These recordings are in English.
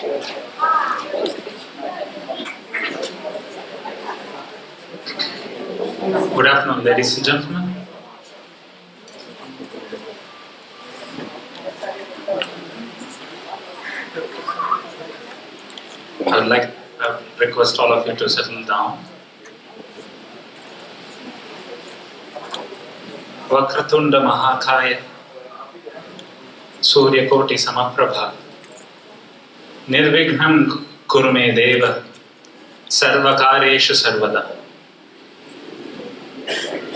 Good afternoon, ladies and gentlemen. I would like to request all of you to settle down. Vakratunda Mahakaya Surya Koti Samaprabha Nirvignam Kurume Deva Sarvakareshu Sarvada.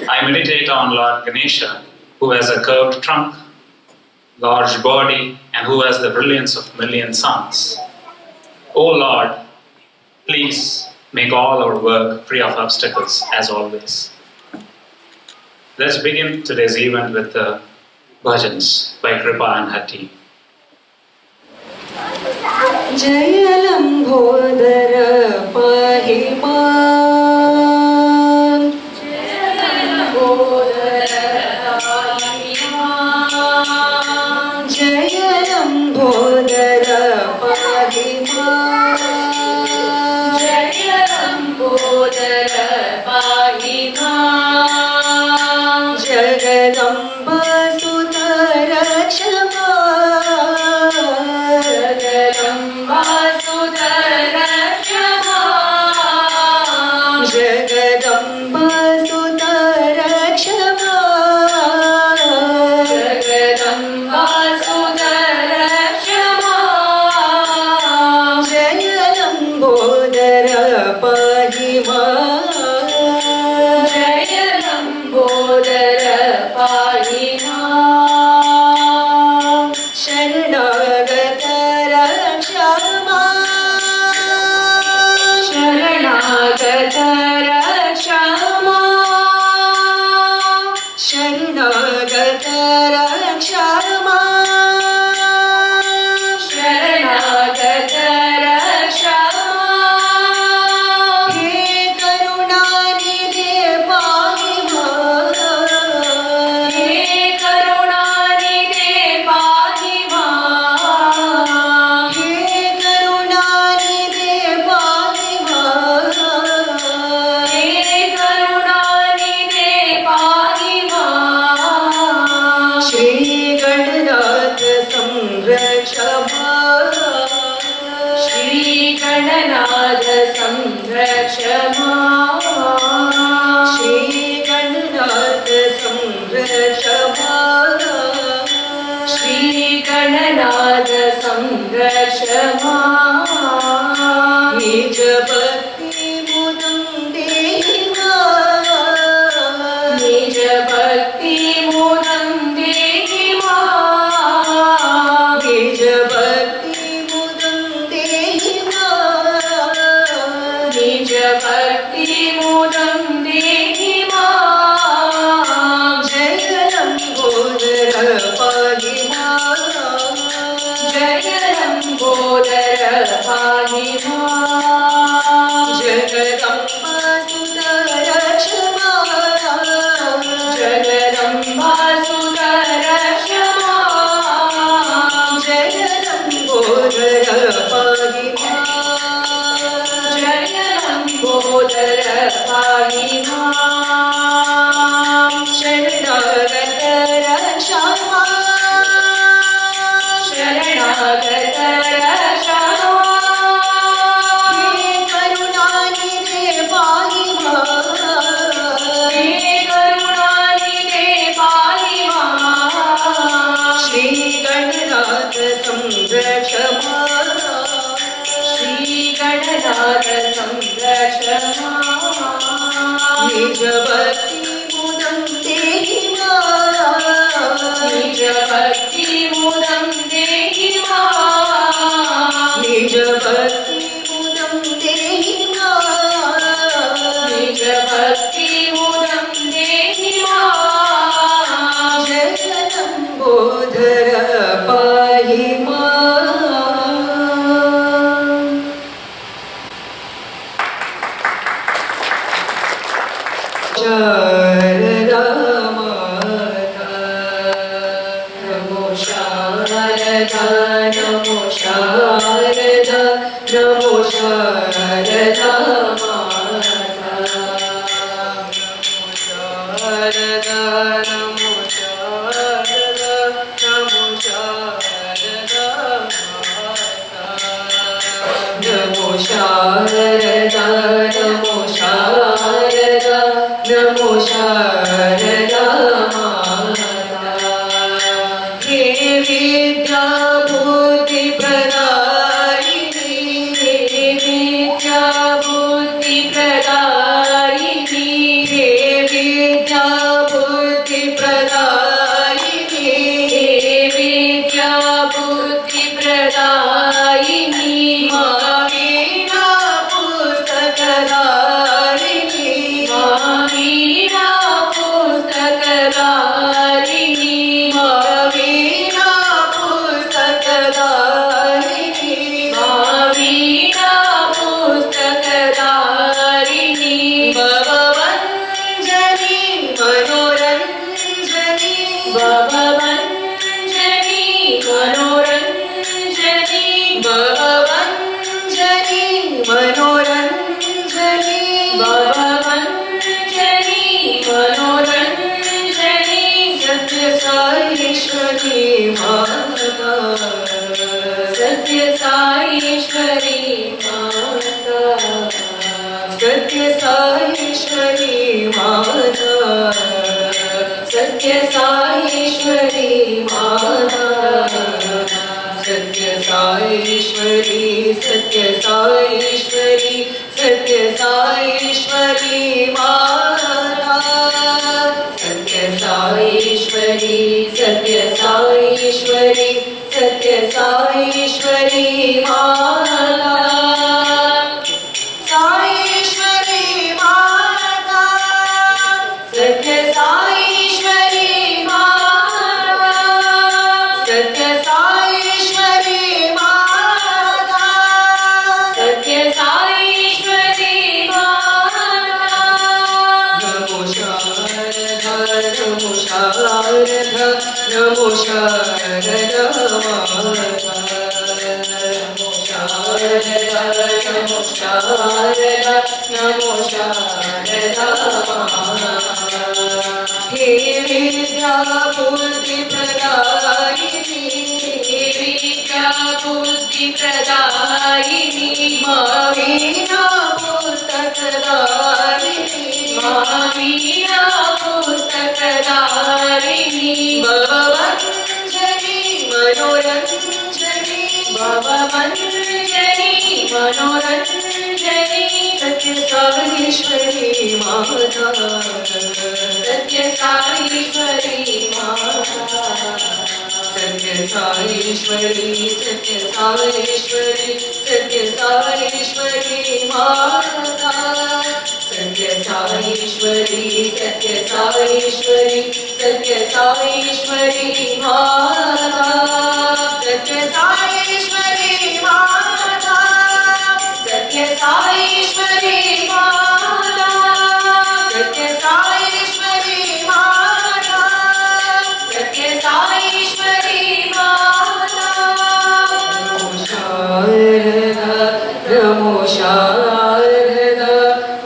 I meditate on Lord Ganesha, who has a curved trunk, large body, and who has the brilliance of million suns. O Lord, please make all our work free of obstacles, as always. Let's begin today's event with the bhajans by Kripa and her team. Jayalambhodara Pahiman Jayalambhodara Pahiman Jayalambhodara Pahiman Jagadamba Sudara Kshama Jagadamba Sudara Kshama Jagadamba Sudara Kshama Jagadamba Sudara Kshama Jayalambhodara Pahiman Jayalambhodara Pahiman Sharanagara Kshama Sharanagara Kshama Sharanagara Kshama Sharanagara Kshama He Karunanidhe Pahiman He Karunanidhe Pahiman He Karunanidhe Pahiman He Karunanidhe Pahiman Shri Gananath Samrakshama Shri Gananath Samrakshama Shri Gananath Samrakshama Shri Gananath Samrakshama Nij Bhakti Mudam Dehi Ma Nij Bhakti Mudam Dehi Ma Nij Bhakti Mudam Dehi Ma Nij Bhakti Mudam Dehi Ma Jayalambhodara Pahiman Jayalambhodara Pahiman Jagadamba Sudara Kshama Jagadamba Sudara Kshama Jayalambhodara Pahiman Jayalambhodara Pahiman Sharanagara Kshama Sharanagara Kshama He Karunanidhe Pahiman He Karunanidhe Pahiman Shri Gananath Samrakshama Shri Gananath Samrakshama Nij Bhakti Mudam Dehi Ma Nij Bhakti Mudam Dehi Ma Nij Bhakti Mudam Dehi Ma Nij Bhakti Mudam Dehi Ma Jayalambhodara Pahiman Sharada Mata Namo Sharada Namo Namo Sharada Mata. Namo Sharada, Namo Sharada, Namo Sharada Mata. Namo Sharada, Namo Sharada, Namo Sharada Mata. He Vidya Buddhi Pradayini, He Vidya Buddhi Pradayini, He Vidya Buddhi Pradayini, He Vidya Buddhi Pradayini, Mavina Pustakadarini, Mavina Pustakadarini, Mavina Pustakadarini, Mavina Pustakadarini, Bhavavanjani Manoranjani, Bhavavanjani Manoranjani, Bhavavanjani Manoranjani, Bhavavanjani Manoranjani, Satya Sai Ishwari Mata, Satya Sai Ishwari Mata, Satya Sai Ishwari Mata, Satya Sai Ishwari Mata, Satya Sai Ishwari, Satya Sai Ishwari, Satya Sai Ishwari Mata, Satya Sai Ishwari, Satya Sai Ishwari, Satya Sai Ishwari Mata, Sai Ishwari Mata, Satya Sai Ishwari Mata, Satya Sai Ishwari Mata, Satya Sai Ishwari Mata. Namo Sharada, Namo Sharada, Namo Sharada Mata. Namo Sharada, Namo Sharada, Namo Sharada Mata. He Vidya Buddhi Pradayini, He Vidya Buddhi Pradayini, Mavina Pustakadarini, Mavina Pustakadarini, Bhavavanjani Manoranjani, Bhavavanjani Manoranjani, Satya Sai Ishwari Mata, Satya Sai Ishwari Mata, Satya Sai Ishwari, Satya Sai Ishwari, Satya Sai Ishwari Mata, Satya Sai Ishwari, Satya Sai Ishwari, Satya Sai Ishwari Mata, Satya Sai Ishwari Mata, Satya Sai Ishwari Mata, Satya Sai Ishwari Mata, Satya Sai Ishwari Mata. Namo Sharada,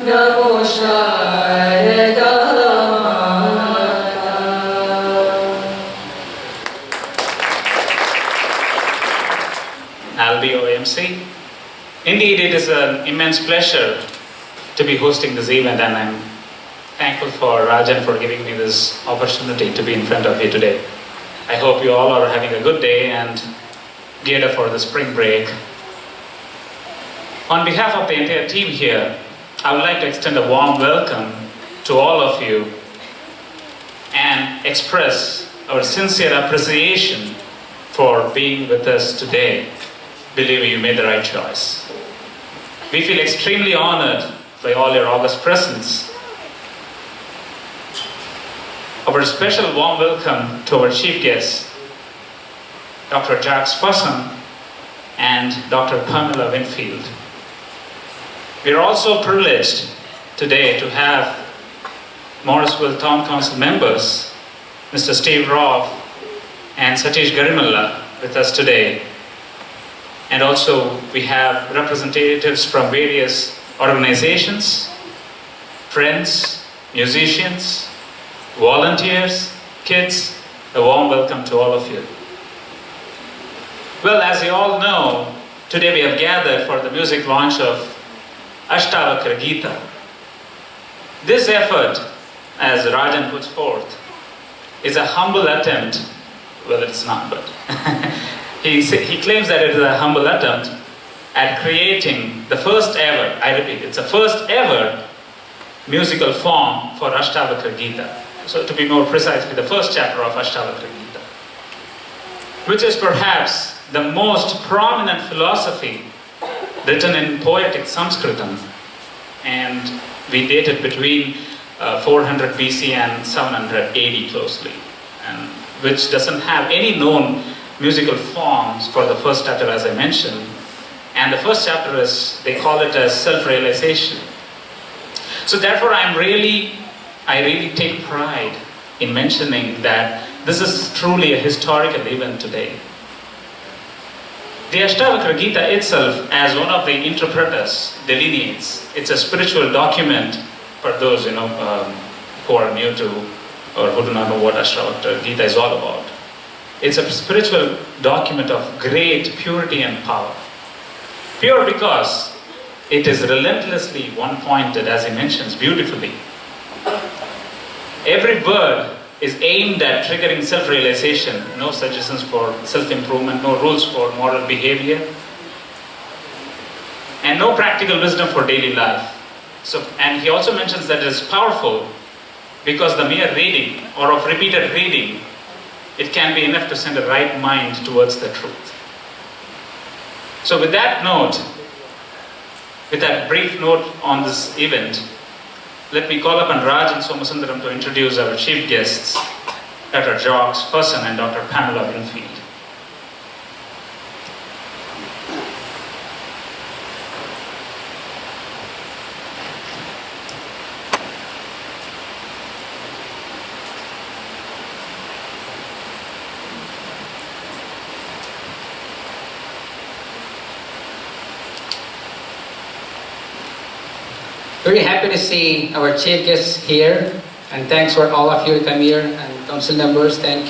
Namo Sharada, Albi OMC. Indeed, it is an immense pleasure to be hosting this event, and I'm thankful for Rajan for giving me this opportunity to be in front of you today. I hope you all are having a good day and geared up for the spring break. On behalf of the entire team here, I would like to extend a warm welcome to all of you and express our sincere appreciation for being with us today. Believe me, you made the right choice. We feel extremely honored by all your august presence. Our special warm welcome to our chief guests, Dr. Jacques Fusson and Dr. Pamela Winfield. We are also privileged today to have Morrisville Town Council members, Mr. Steve Roth and Satish Garimalla, with us today. And also we have representatives from various organizations, friends, musicians, volunteers, kids. A warm welcome to all of you. Well, as you all know, today we have gathered for the music launch of Ashtavakra Gita. This effort, as Rajan puts forth, is a humble attempt. Well, it's not, but he claims that it is a humble attempt at creating the first ever, I repeat, it's the first ever musical form for Ashtavakra Gita. So to be more precisely, the first chapter of Ashtavakra Gita, which is perhaps the most prominent philosophy written in poetic Sanskritam, and we date it between 400 BC and 700 AD closely, and which doesn't have any known musical forms for the first chapter, as I mentioned. And the first chapter is, they call it as self-realization. So therefore I really take pride in mentioning that this is truly a historical event today. The Ashtavakra Gita itself, as one of the interpreters delineates, it's a spiritual document for those who are new to or who do not know what Ashtavakra Gita is all about. It's a spiritual document of great purity and power. Pure because it is relentlessly one-pointed, as he mentions beautifully. Every word is aimed at triggering self-realization, no suggestions for self-improvement, no rules for moral behavior, and no practical wisdom for daily life. And he also mentions that it is powerful because the mere reading or of repeated reading, it can be enough to send a right mind towards the truth. So with that note, with that brief note on this event, let me call upon Raj and Somasundaram to introduce our chief guests, Dr. Jacques Fusson and Dr. Pamela Winfield. Very happy to see our chief guests here, and thanks for all of you to come here, and council members, thank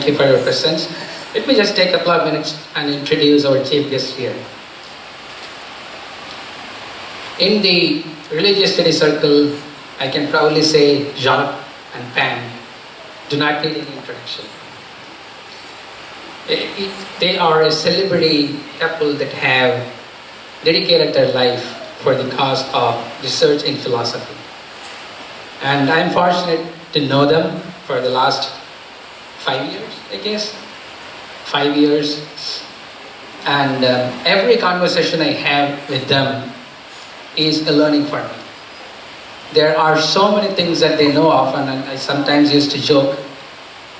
you for your presence. Let me just take a couple of minutes and introduce our chief guests here. In the religious study circle, I can proudly say Jacques and Pam do not need any introduction. They are a celebrity couple that have dedicated their life for the cause of research in philosophy. And I'm fortunate to know them for the last 5 years, I guess. 5 years. And every conversation I have with them is a learning for me. There are so many things that they know of, and I sometimes used to joke,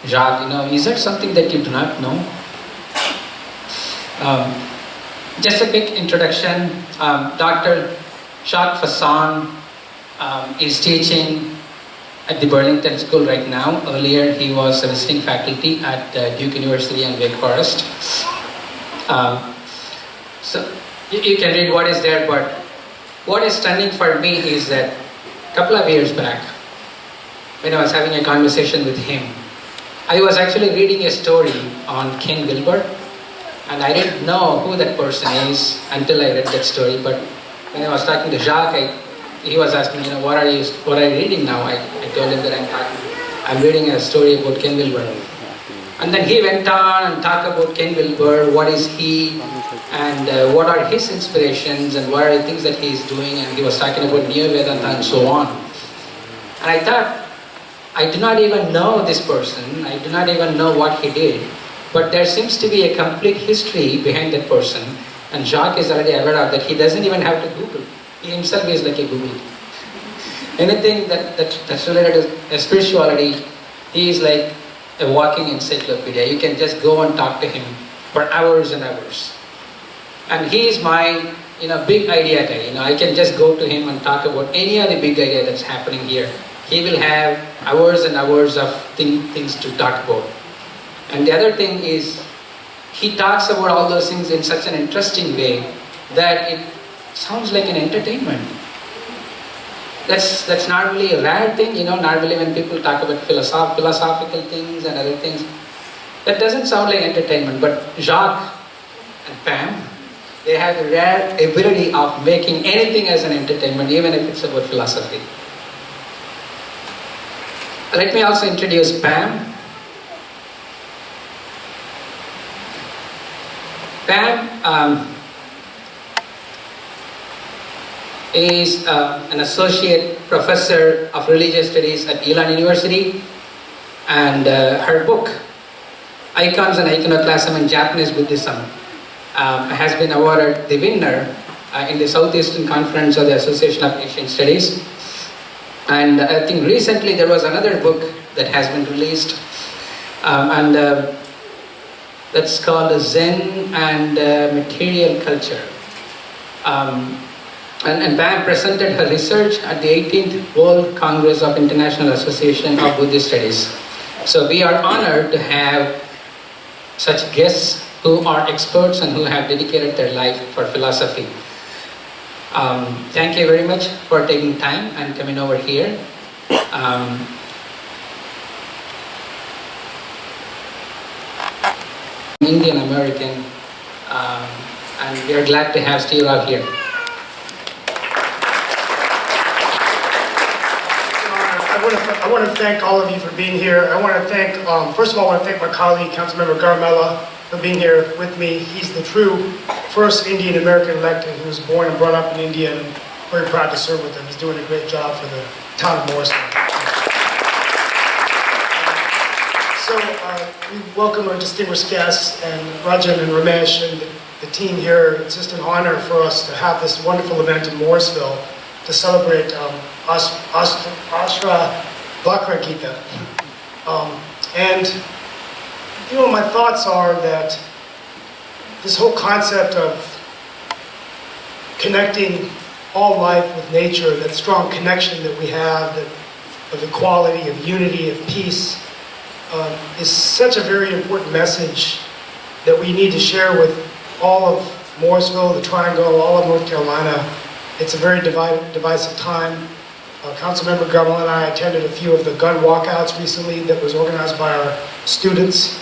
Jacques, is there something that you do not know? Just a quick introduction. Dr. Jacques Fusson is teaching at the Burlington School right now. Earlier, he was a visiting faculty at Duke University and Wake Forest. So you can read what is there, but what is stunning for me is that a couple of years back, when I was having a conversation with him, I was actually reading a story on King Wilbur. And I didn't know who that person is until I read that story. But when I was talking to Jacques, he was asking, what are you reading now? I told him that I'm reading a story about Ken Wilbur. And then he went on and talked about Ken Wilbur, what is he, and what are his inspirations, and what are the things that he is doing. And he was talking about Neo Vedanta and so on. And I thought, I do not even know this person. I do not even know what he did. But there seems to be a complete history behind that person, and Jacques is already aware of that. He doesn't even have to Google. He himself is like a Google. Anything that's related to spirituality, he is like a walking encyclopedia. You can just go and talk to him for hours and hours. And he is my big idea guy. I can just go to him and talk about any other big idea that's happening here. He will have hours and hours of things to talk about. And the other thing is, he talks about all those things in such an interesting way that it sounds like an entertainment. That's not really a rare thing, normally when people talk about philosophical things and other things, that doesn't sound like entertainment, but Jacques and Pam, they have the rare ability of making anything as an entertainment, even if it's about philosophy. Let me also introduce Pam. Pam is an associate professor of religious studies at Elon University, and her book, Icons and Iconoclasm in Japanese Buddhism, has been awarded the winner in the Southeastern Conference of the Association of Asian Studies. And I think recently there was another book that has been released, and that's called Zen and Material Culture. And Pam presented her research at the 18th World Congress of International Association of Buddhist Studies. So we are honored to have such guests who are experts and who have dedicated their life for philosophy. Thank you very much for taking time and coming over here. Indian American, and we are glad to have Steve Rao here. I want to thank all of you for being here. I want to thank, first of all, I want to thank my colleague, Councilmember Garamella, for being here with me. He's the true first Indian American elected who was born and brought up in India, and I'm very proud to serve with him. He's doing a great job for the town of Morrisville. So we welcome our distinguished guests, and Rajan and Ramesh and the team here. It's just an honor for us to have this wonderful event in Morrisville to celebrate Ashtavakra Gita. And my thoughts are that this whole concept of connecting all life with nature, that strong connection that we have, of equality, of unity, of peace, is such a very important message that we need to share with all of Morrisville, the Triangle, all of North Carolina. It's a very divisive time. Councilmember Garamella and I attended a few of the gun walkouts recently that was organized by our students.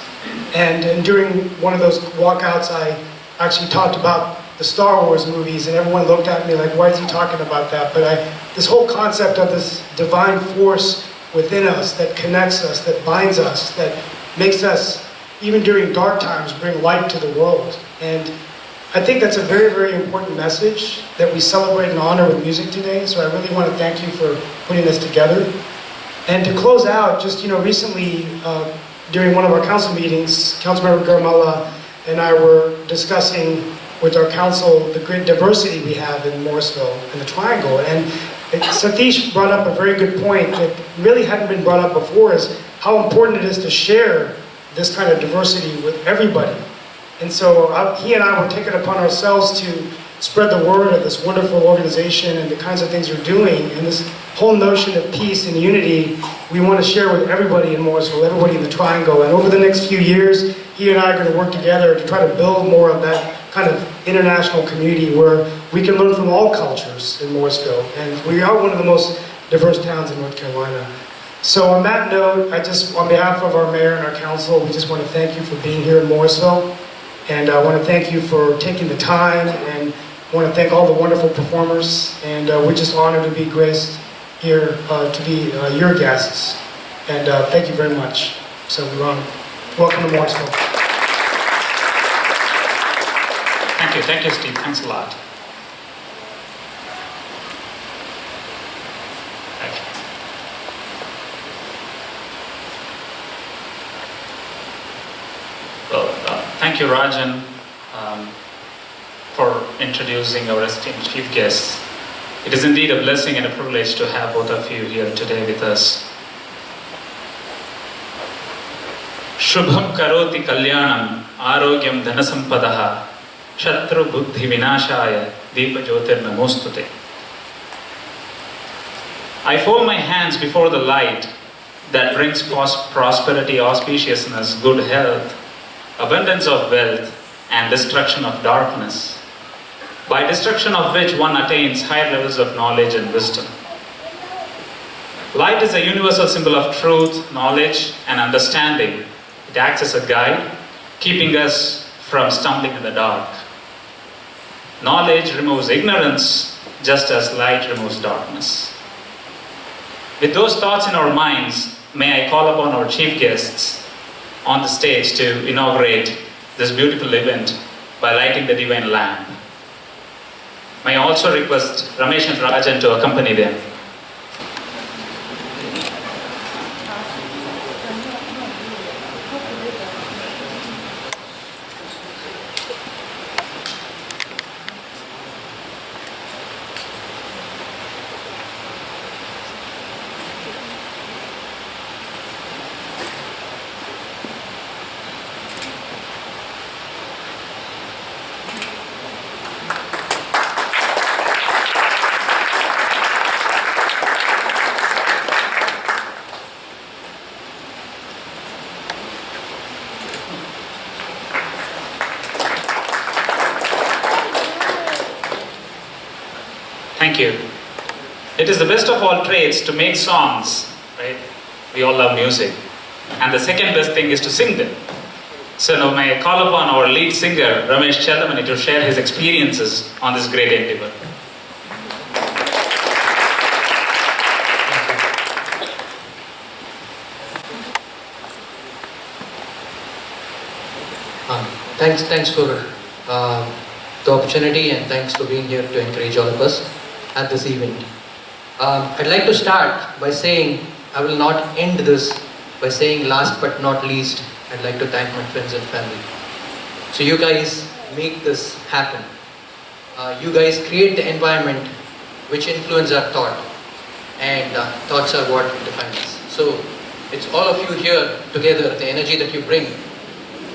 And during one of those walkouts, I actually talked about the Star Wars movies, and everyone looked at me like, why is he talking about that? But this whole concept of this divine force within us that connects us, that binds us, that makes us, even during dark times, bring light to the world. And I think that's a very, very important message that we celebrate and honor with music today. So I really want to thank you for putting this together. And to close out, just recently, during one of our council meetings, Councilmember Garamella and I were discussing with our council the great diversity we have in Morrisville and the Triangle. And Satish brought up a very good point that really hadn't been brought up before, is how important it is to share this kind of diversity with everybody. And so he and I were taking it upon ourselves to spread the word of this wonderful organization and the kinds of things you're doing. And this whole notion of peace and unity, we want to share with everybody in Morrisville, everybody in the Triangle. And over the next few years, he and I are going to work together to try to build more of that kind of international community where we can learn from all cultures in Morrisville. And we are one of the most diverse towns in North Carolina. So on that note, on behalf of our mayor and our council, we just want to thank you for being here in Morrisville. And I want to thank you for taking the time, and I want to thank all the wonderful performers. And we're just honored to be graced here to be your guests. And thank you very much. So we're on. Welcome to Morrisville. Thank you, Steve. Thanks a lot. Well, thank you, Rajan, for introducing our esteemed chief guests. It is indeed a blessing and a privilege to have both of you here today with us. Shubham karoti kalyanam arogyam dhanasampadaha shatru buddhi vinashaya deepa jyotir namostute. I fold my hands before the light that brings prosperity, auspiciousness, good health, abundance of wealth, and destruction of darkness, by destruction of which one attains higher levels of knowledge and wisdom. Light is a universal symbol of truth, knowledge, and understanding. It acts as a guide, keeping us from stumbling in the dark. Knowledge removes ignorance, just as light removes darkness. With those thoughts in our minds, may I call upon our chief guests on the stage to inaugurate this beautiful event by lighting the divine lamp. May I also request Ramesh and Rajan to accompany them. Thank you. It is the best of all trades to make songs, right? We all love music. And the second best thing is to sing them. So now may I call upon our lead singer, Ramesh Chellamani, to share his experiences on this great endeavor. Thanks for the opportunity, and thanks for being here to encourage all of us at this event. I'd like to start by saying, I will not end this by saying last but not least, I'd like to thank my friends and family. So you guys make this happen. You guys create the environment which influence our thought, and thoughts are what define us. So it's all of you here together, the energy that you bring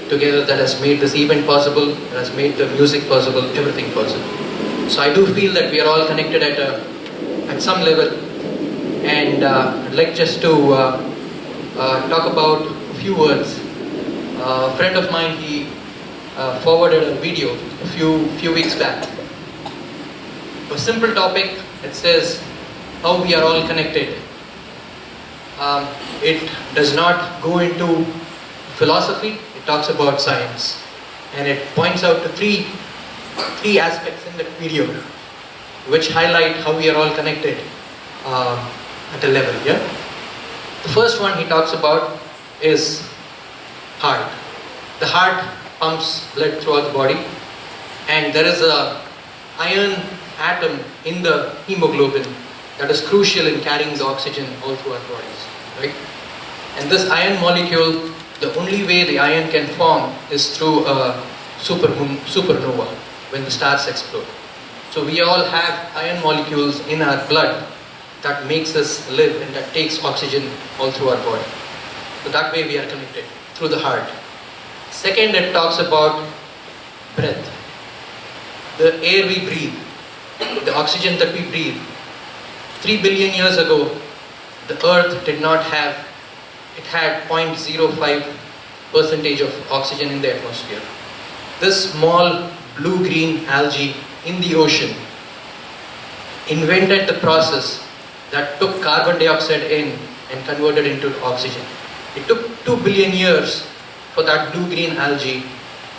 together, that has made this event possible, that has made the music possible, everything possible. So I do feel that we are all connected at some level, and I'd like just to talk about a few words. A friend of mine, he forwarded a video a few weeks back. A simple topic. It says how we are all connected. It does not go into philosophy. It talks about science, and it points out to three aspects in that video which highlight how we are all connected at a level. Yeah. The first one he talks about is heart. The heart pumps blood throughout the body, and there is a iron atom in the hemoglobin that is crucial in carrying the oxygen all through our bodies, right? And this iron molecule, the only way the iron can form is through a supernova, when the stars explode. So we all have iron molecules in our blood that makes us live, and that takes oxygen all through our body. So that way we are connected through the heart. Second, it talks about breath. The air we breathe, the oxygen that we breathe. 3 billion years ago, the earth did not have, it had 0.05% of oxygen in the atmosphere. This small blue-green algae in the ocean invented the process that took carbon dioxide in and converted into oxygen. It took 2 billion years for that blue-green algae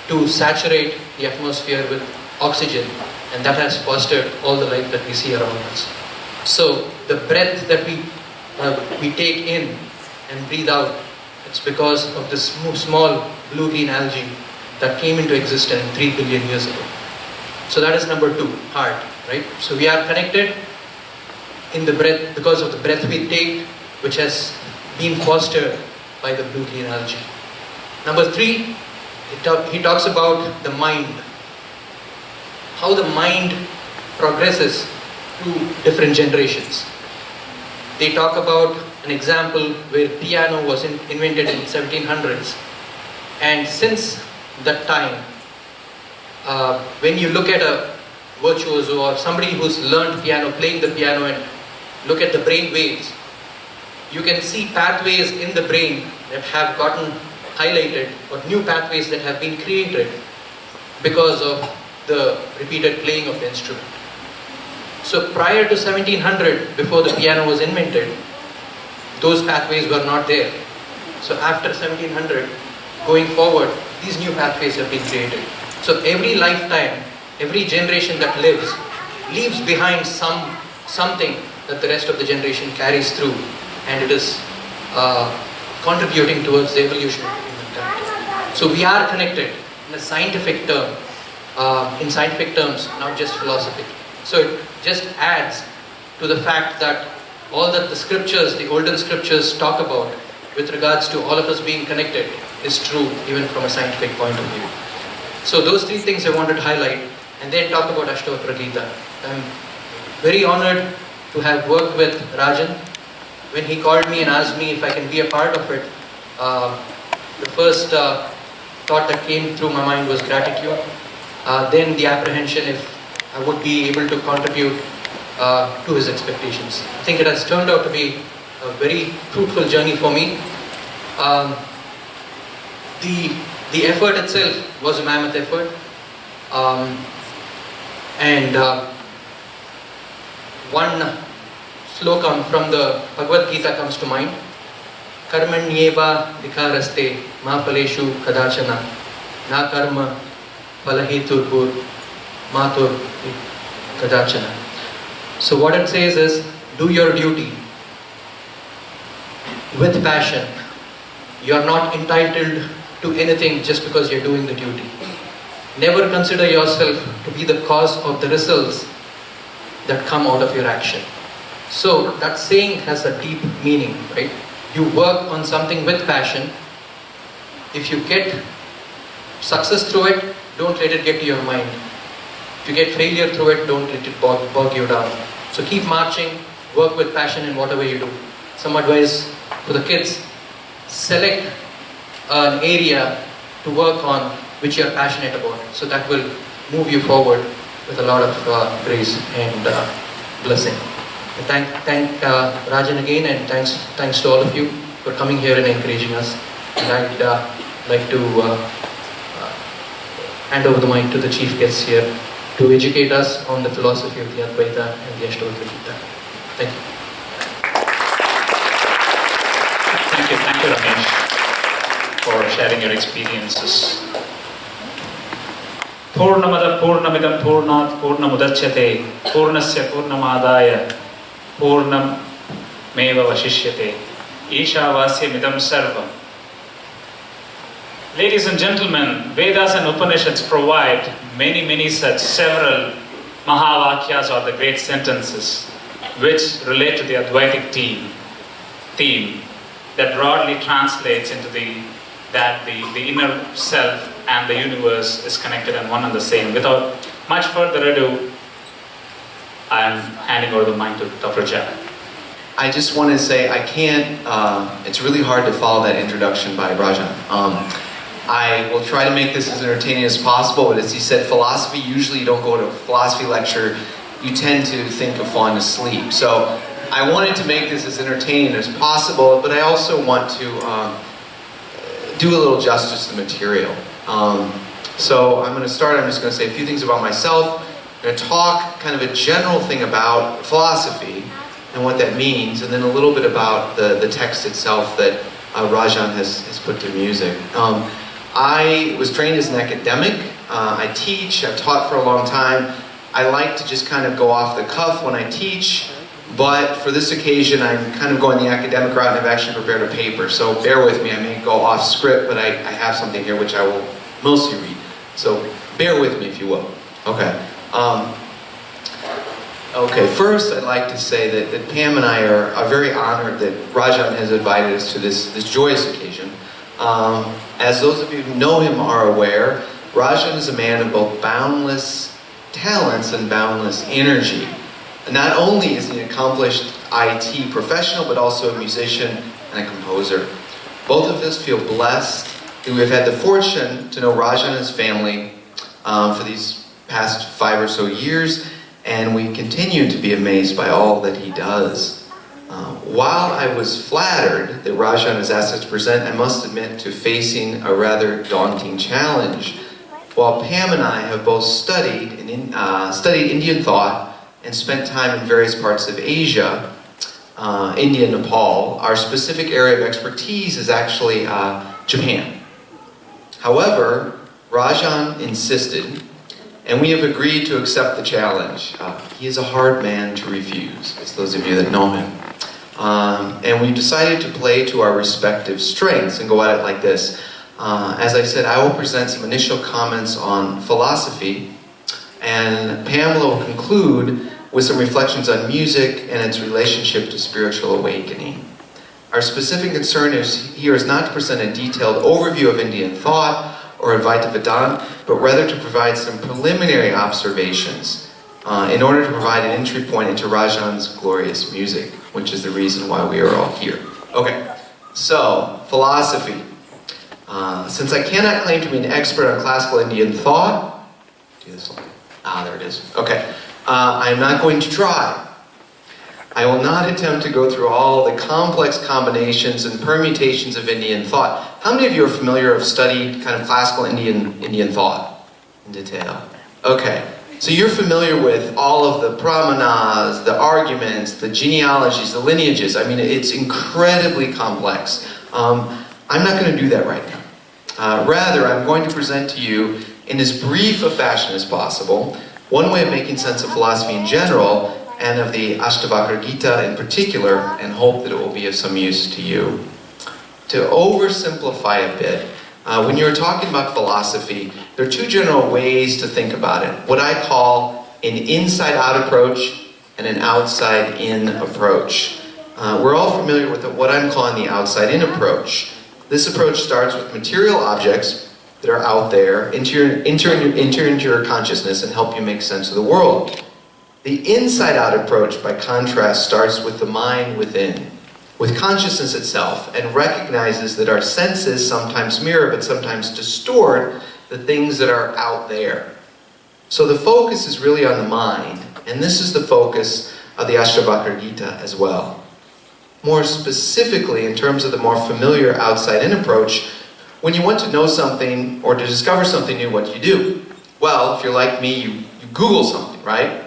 to saturate the atmosphere with oxygen, and that has fostered all the life that we see around us. So the breath that we take in and breathe out, it's because of this small blue-green algae that came into existence 3 billion years ago. So that is number 2, heart, right? So we are connected in the breath because of the breath we take, which has been fostered by the blue-green algae. Number 3, he talks about the mind. How the mind progresses through different generations. They talk about an example where piano was invented in 1700s, and since that time, when you look at a virtuoso or somebody who's learned piano, playing the piano, and look at the brain waves, you can see pathways in the brain that have gotten highlighted, or new pathways that have been created because of the repeated playing of the instrument. So prior to 1700, before the piano was invented, those pathways were not there. So after 1700, going forward, these new pathways have been created. So every lifetime, every generation that lives, leaves behind something that the rest of the generation carries through, and it is contributing towards the evolution of humankind. So we are connected in a scientific term, in scientific terms, not just philosophy. So it just adds to the fact that all that the scriptures, the olden scriptures talk about with regards to all of us being connected is true even from a scientific point of view. So those three things I wanted to highlight, and then talk about Ashtavakra Gita. I'm very honored to have worked with Rajan. When he called me and asked me if I can be a part of it, the first thought that came through my mind was gratitude. Then the apprehension if I would be able to contribute to his expectations. I think it has turned out to be a very fruitful journey for me. The effort itself was a mammoth effort. One slokam from the Bhagavad Gita comes to mind. Karmanyeva vikaraste ma phaleshu kadachana na karma phalaheturbhur matur kadachana. So what it says is, do your duty with passion. You are not entitled to anything just because you're doing the duty. Never consider yourself to be the cause of the results that come out of your action. So that saying has a deep meaning, right? You work on something with passion. If you get success through it, don't let it get to your mind. If you get failure through it, don't let it bog you down. So keep marching, work with passion in whatever you do. Some advice for the kids: select an area to work on which you are passionate about. So that will move you forward with a lot of grace and blessing. I thank Rajan again, and thanks to all of you for coming here and encouraging us. And I'd like to hand over the mic to the chief guests here to educate us on the philosophy of the Advaita and the Ashtavakra Gita. Thank you. Thank you, Ramesh, for sharing your experiences. Purnamada Purnamidam Purnat Purnamudachyate Purnasya Purnamadaya Purnam Meva Vashishyate Ishavasya Midam Sarvam. Ladies and gentlemen, Vedas and Upanishads provide many such several Mahavakyas, or the great sentences, which relate to the Advaitic theme that broadly translates into the inner self and the universe is connected and one and the same. Without much further ado, I am handing over the mic to Dr. Jack. I just want to say I can't, it's really hard to follow that introduction by Rajan. I will try to make this as entertaining as possible, but as he said, philosophy, usually you don't go to a philosophy lecture, you tend to think of falling asleep. So I wanted to make this as entertaining as possible, but I also want to do a little justice to the material. So I'm going to start, I'm just going to say a few things about myself. I'm going to talk kind of a general thing about philosophy and what that means, and then a little bit about the text itself that Rajan has put to music. I was trained as an academic. I teach, I've taught for a long time. I like to just kind of go off the cuff when I teach, but for this occasion I'm kind of going the academic route and I've actually prepared a paper, so bear with me. I may go off script, but I have something here which I will mostly read. So bear with me if you will. Okay. First I'd like to say that Pam and I are very honored that Rajan has invited us to this joyous occasion. As those of you who know him are aware, Rajan is a man of both boundless talents and boundless energy. Not only is he an accomplished IT professional, but also a musician and a composer. Both of us feel blessed that we've had the fortune to know Rajan and his family for these past 5 or so years, and we continue to be amazed by all that he does. While I was flattered that Rajan has asked us to present, I must admit to facing a rather daunting challenge. While Pam and I have both studied Indian thought and spent time in various parts of Asia, India, Nepal, our specific area of expertise is actually Japan. However, Rajan insisted, and we have agreed to accept the challenge. He is a hard man to refuse, as those of you that know him. And we decided to play to our respective strengths and go at it like this. As I said, I will present some initial comments on philosophy, and Pamela will conclude with some reflections on music and its relationship to spiritual awakening. Our specific concern here is not to present a detailed overview of Indian thought or Advaita Vedanta, but rather to provide some preliminary observations in order to provide an entry point into Rajan's glorious music, which is the reason why we are all here. Okay, so philosophy. Since I cannot claim to be an expert on classical Indian thought, there it is. Okay, I am not going to try. I will not attempt to go through all the complex combinations and permutations of Indian thought. How many of you are familiar or have studied kind of classical Indian thought in detail? Okay, so you're familiar with all of the pramanas, the arguments, the genealogies, the lineages. I mean, it's incredibly complex. I'm not going to do that right now. Rather, I'm going to present to you in as brief a fashion as possible one way of making sense of philosophy in general and of the Ashtavakra Gita in particular, and hope that it will be of some use to you. To oversimplify a bit, when you're talking about philosophy, there are two general ways to think about it. What I call an inside-out approach and an outside-in approach. We're all familiar with what I'm calling the outside-in approach. This approach starts with material objects that are out there, enter into your consciousness and help you make sense of the world. The inside-out approach, by contrast, starts with the mind within, with consciousness itself, and recognizes that our senses sometimes mirror but sometimes distort the things that are out there. So the focus is really on the mind, and this is the focus of the Ashtavakra Gita as well. More specifically, in terms of the more familiar outside-in approach, when you want to know something or to discover something new, what do you do? Well, if you're like me, you Google something, right?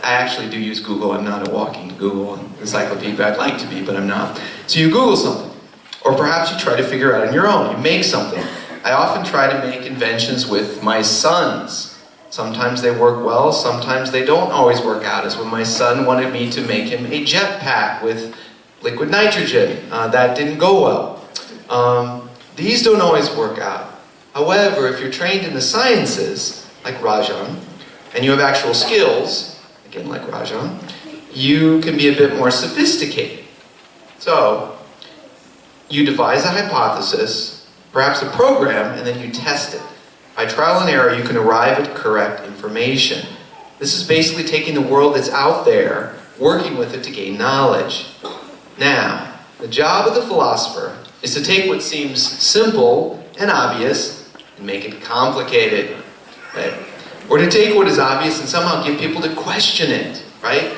I actually do use Google. I'm not a walking Google encyclopedia. I'd like to be, but I'm not. So you Google something. Or perhaps you try to figure it out on your own. You make something. I often try to make inventions with my sons. Sometimes they work well, sometimes they don't always work out, as when my son wanted me to make him a jetpack with liquid nitrogen. That didn't go well. These don't always work out. However, if you're trained in the sciences, like Rajan, and you have actual skills, again like Rajan, you can be a bit more sophisticated. So, you devise a hypothesis, perhaps a program, and then you test it. By trial and error, you can arrive at correct information. This is basically taking the world that's out there, working with it to gain knowledge. Now, the job of the philosopher is to take what seems simple and obvious and make it complicated, right? Or to take what is obvious and somehow get people to question it, right?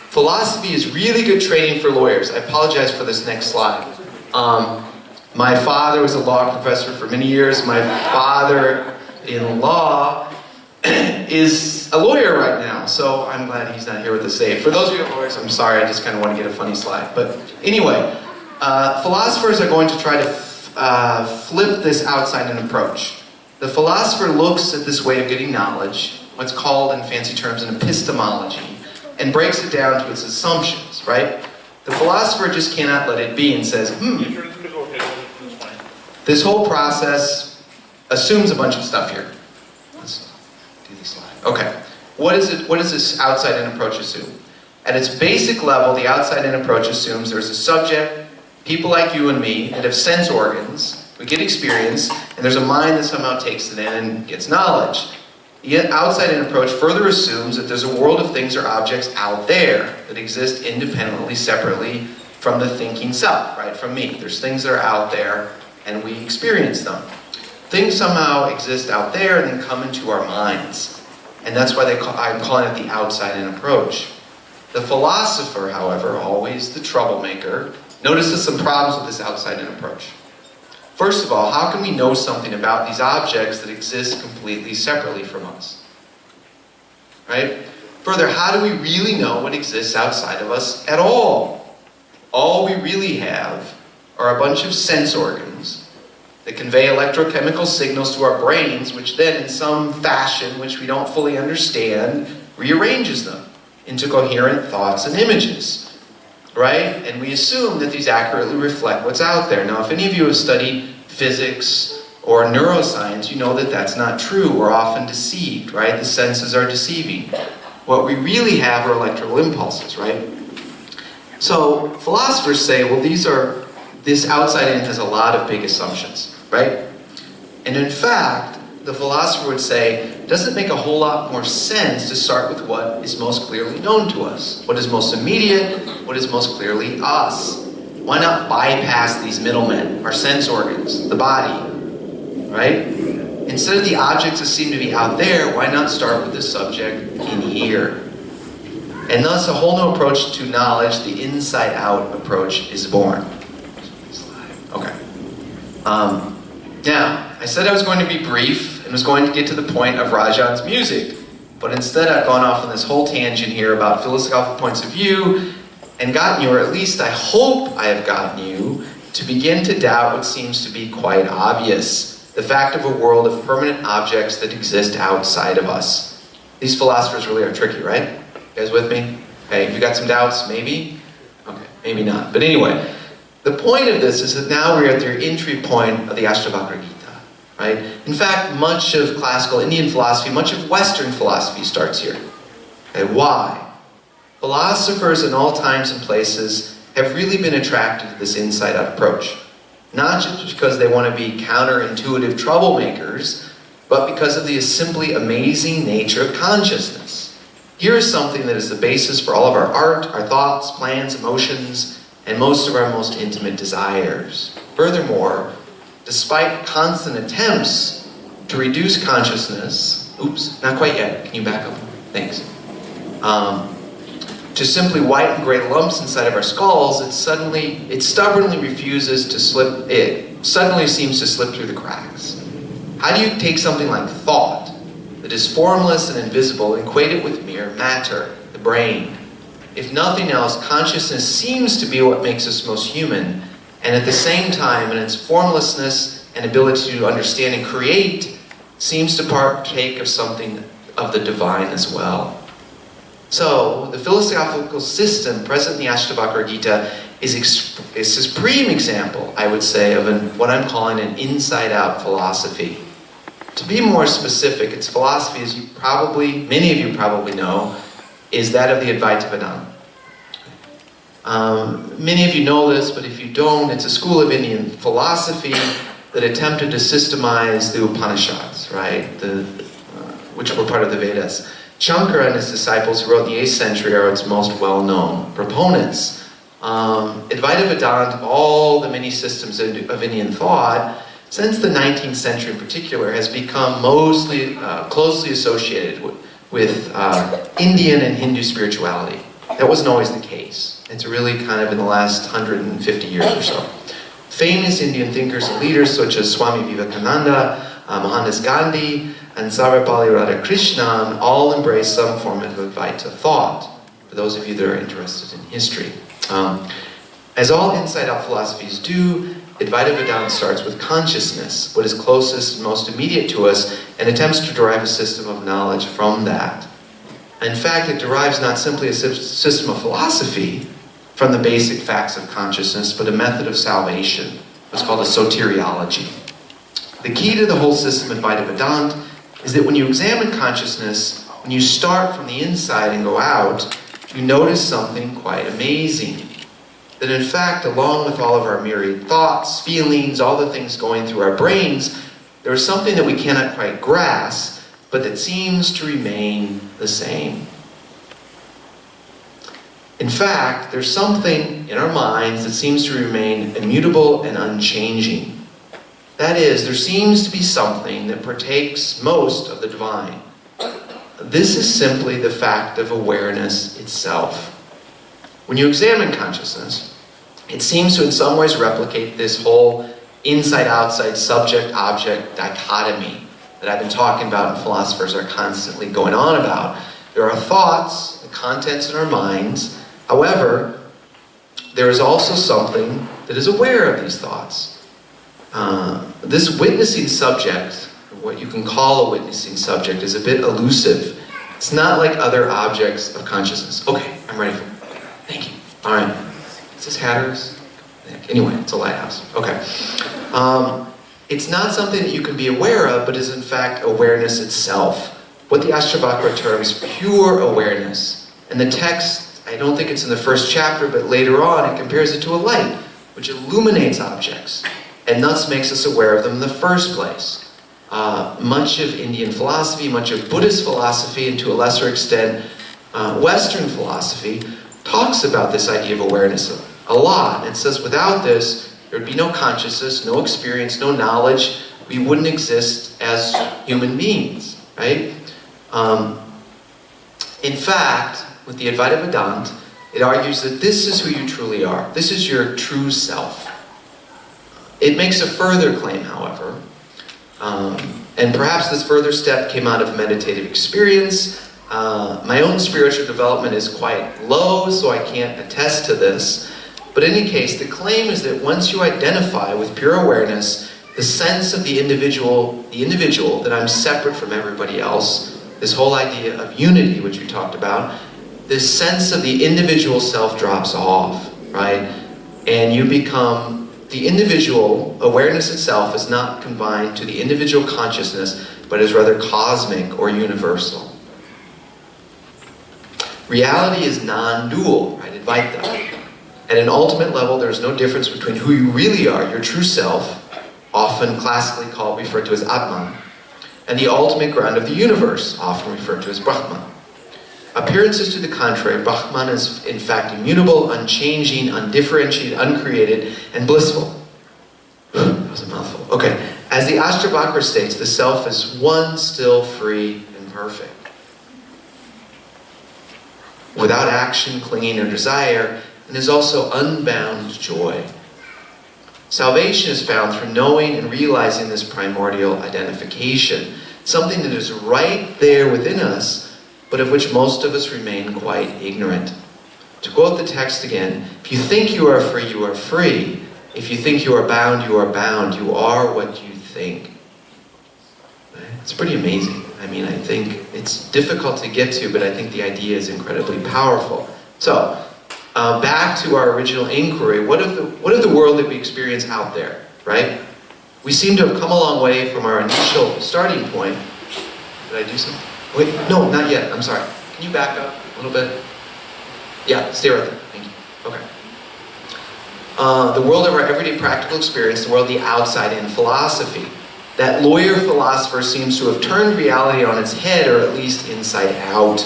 Philosophy is really good training for lawyers. I apologize for this next slide. My father was a law professor for many years. My father-in-law is a lawyer right now, so I'm glad he's not here with us today. For those of you lawyers, I'm sorry, I just kind of want to get a funny slide. But anyway, philosophers are going to try to flip this outside-in approach. The philosopher looks at this way of getting knowledge, what's called in fancy terms an epistemology, and breaks it down to its assumptions, right? The philosopher just cannot let it be and says, this whole process assumes a bunch of stuff here. Let's do this slide. Okay. What does this outside-in approach assume? At its basic level, the outside-in approach assumes there's a subject, people like you and me, that have sense organs, we get experience, and there's a mind that somehow takes it in and gets knowledge. The outside-in approach further assumes that there's a world of things or objects out there that exist independently, separately from the thinking self, right? From me. There's things that are out there, and we experience them. Things somehow exist out there and then come into our minds. And that's why I'm calling it the outside-in approach. The philosopher, however, always the troublemaker, notices some problems with this outside-in approach. First of all, how can we know something about these objects that exist completely separately from us? Right? Further, how do we really know what exists outside of us at all? All we really have are a bunch of sense organs that convey electrochemical signals to our brains, which then, in some fashion which we don't fully understand, rearranges them into coherent thoughts and images. Right? And we assume that these accurately reflect what's out there. Now, if any of you have studied physics or neuroscience, you know that that's not true. We're often deceived, right? The senses are deceiving. What we really have are electrical impulses, right? So philosophers say, well, this outside in has a lot of big assumptions, right? And in fact, the philosopher would say, it doesn't make a whole lot more sense to start with what is most clearly known to us. What is most immediate, what is most clearly us. Why not bypass these middlemen, our sense organs, the body, right? Instead of the objects that seem to be out there, why not start with the subject in here? And thus a whole new approach to knowledge, the inside-out approach, is born. Okay. Now, I said I was going to be brief and was going to get to the point of Rajan's music, but instead I've gone off on this whole tangent here about philosophical points of view and gotten you, or at least I hope I have gotten you, to begin to doubt what seems to be quite obvious, the fact of a world of permanent objects that exist outside of us. These philosophers really are tricky, right? You guys with me? Okay, you got some doubts? Maybe? Okay, maybe not. But anyway, the point of this is that now we're at the entry point of the Ashtavakra Gita, right? In fact, much of classical Indian philosophy, much of Western philosophy starts here. Okay, why? Philosophers in all times and places have really been attracted to this inside-out approach. Not just because they want to be counterintuitive troublemakers, but because of the simply amazing nature of consciousness. Here is something that is the basis for all of our art, our thoughts, plans, emotions, and most of our most intimate desires. Furthermore, despite constant attempts to reduce consciousness, oops, not quite yet, can you back up? Thanks. To simply white and gray lumps inside of our skulls, it stubbornly refuses to slip, it suddenly seems to slip through the cracks. How do you take something like thought, that is formless and invisible, and equate it with mere matter, the brain? If nothing else, consciousness seems to be what makes us most human, and at the same time, in its formlessness and ability to understand and create, seems to partake of something of the divine as well. So, the philosophical system present in the Ashtavakra Gita is a supreme example, I would say, of what I'm calling an inside-out philosophy. To be more specific, its philosophy, as many of you probably know, is that of the Advaita Vedanta. Many of you know this, but if you don't, it's a school of Indian philosophy that attempted to systemize the Upanishads, right? Which were part of the Vedas. Shankara and his disciples, who wrote in the 8th century, are its most well-known proponents. Advaita Vedanta, all the many systems of Indian thought, since the 19th century in particular, has become mostly closely associated with Indian and Hindu spirituality. That wasn't always the case. It's really kind of in the last 150 years or so. Famous Indian thinkers and leaders such as Swami Vivekananda, Mohandas Gandhi, and Sarvepalli Radhakrishnan all embrace some form of Advaita thought, for those of you that are interested in history. As all inside-out philosophies do, Advaita Vedanta starts with consciousness, what is closest and most immediate to us, and attempts to derive a system of knowledge from that. In fact, it derives not simply a system of philosophy from the basic facts of consciousness, but a method of salvation, what's called a soteriology. The key to the whole system of Advaita Vedanta is that when you examine consciousness, when you start from the inside and go out, you notice something quite amazing. That in fact, along with all of our myriad thoughts, feelings, all the things going through our brains, there is something that we cannot quite grasp, but that seems to remain the same. In fact, there's something in our minds that seems to remain immutable and unchanging. That is, there seems to be something that partakes most of the divine. This is simply the fact of awareness itself. When you examine consciousness, it seems to in some ways replicate this whole inside-outside subject-object dichotomy that I've been talking about and philosophers are constantly going on about. There are thoughts, the contents in our minds. However, there is also something that is aware of these thoughts. This witnessing subject, or what you can call a witnessing subject, is a bit elusive. It's not like other objects of consciousness. Okay, I'm ready for it. Thank you. All right. Is this Hatter's? Anyway, it's a lighthouse. Okay. It's not something that you can be aware of, but is in fact awareness itself. What the Ashtavakra terms pure awareness. And the text, I don't think it's in the first chapter, but later on it compares it to a light, which illuminates objects, and thus makes us aware of them in the first place. Much of Indian philosophy, much of Buddhist philosophy, and to a lesser extent Western philosophy, talks about this idea of awareness a lot. It says without this, there would be no consciousness, no experience, no knowledge. We wouldn't exist as human beings, right? In fact, with the Advaita Vedanta, it argues that this is who you truly are. This is your true self. It makes a further claim, however, and perhaps this further step came out of meditative experience. My own spiritual development is quite low, so I can't attest to this. But in any case, the claim is that once you identify with pure awareness, the sense of the individual, that I'm separate from everybody else, this whole idea of unity, which we talked about, this sense of the individual self drops off, right? And you become the individual. Awareness itself is not confined to the individual consciousness, but is rather cosmic or universal. Reality is non-dual, right? Advaita. At an ultimate level, there's no difference between who you really are, your true self, often classically referred to as Atman, and the ultimate ground of the universe, often referred to as Brahman. Appearances to the contrary, Brahman is in fact immutable, unchanging, undifferentiated, uncreated, and blissful. That was a mouthful. Okay. As the Ashtavakra states, the self is one, still, free, and perfect. Without action, clinging, or desire, and is also unbound joy. Salvation is found through knowing and realizing this primordial identification, something that is right there within us, but of which most of us remain quite ignorant. To quote the text again, if you think you are free, you are free. If you think you are bound, you are bound. You are what you think. Right? It's pretty amazing. I mean, I think it's difficult to get to, but I think the idea is incredibly powerful. So, back to our original inquiry, what of the world that we experience out there, right? We seem to have come a long way from our initial starting point. Did I do something? Wait, no, not yet. I'm sorry. Can you back up a little bit? Yeah, stay right there. Thank you. Okay. The world of our everyday practical experience, the world of the outside in philosophy. That lawyer-philosopher seems to have turned reality on its head, or at least inside out.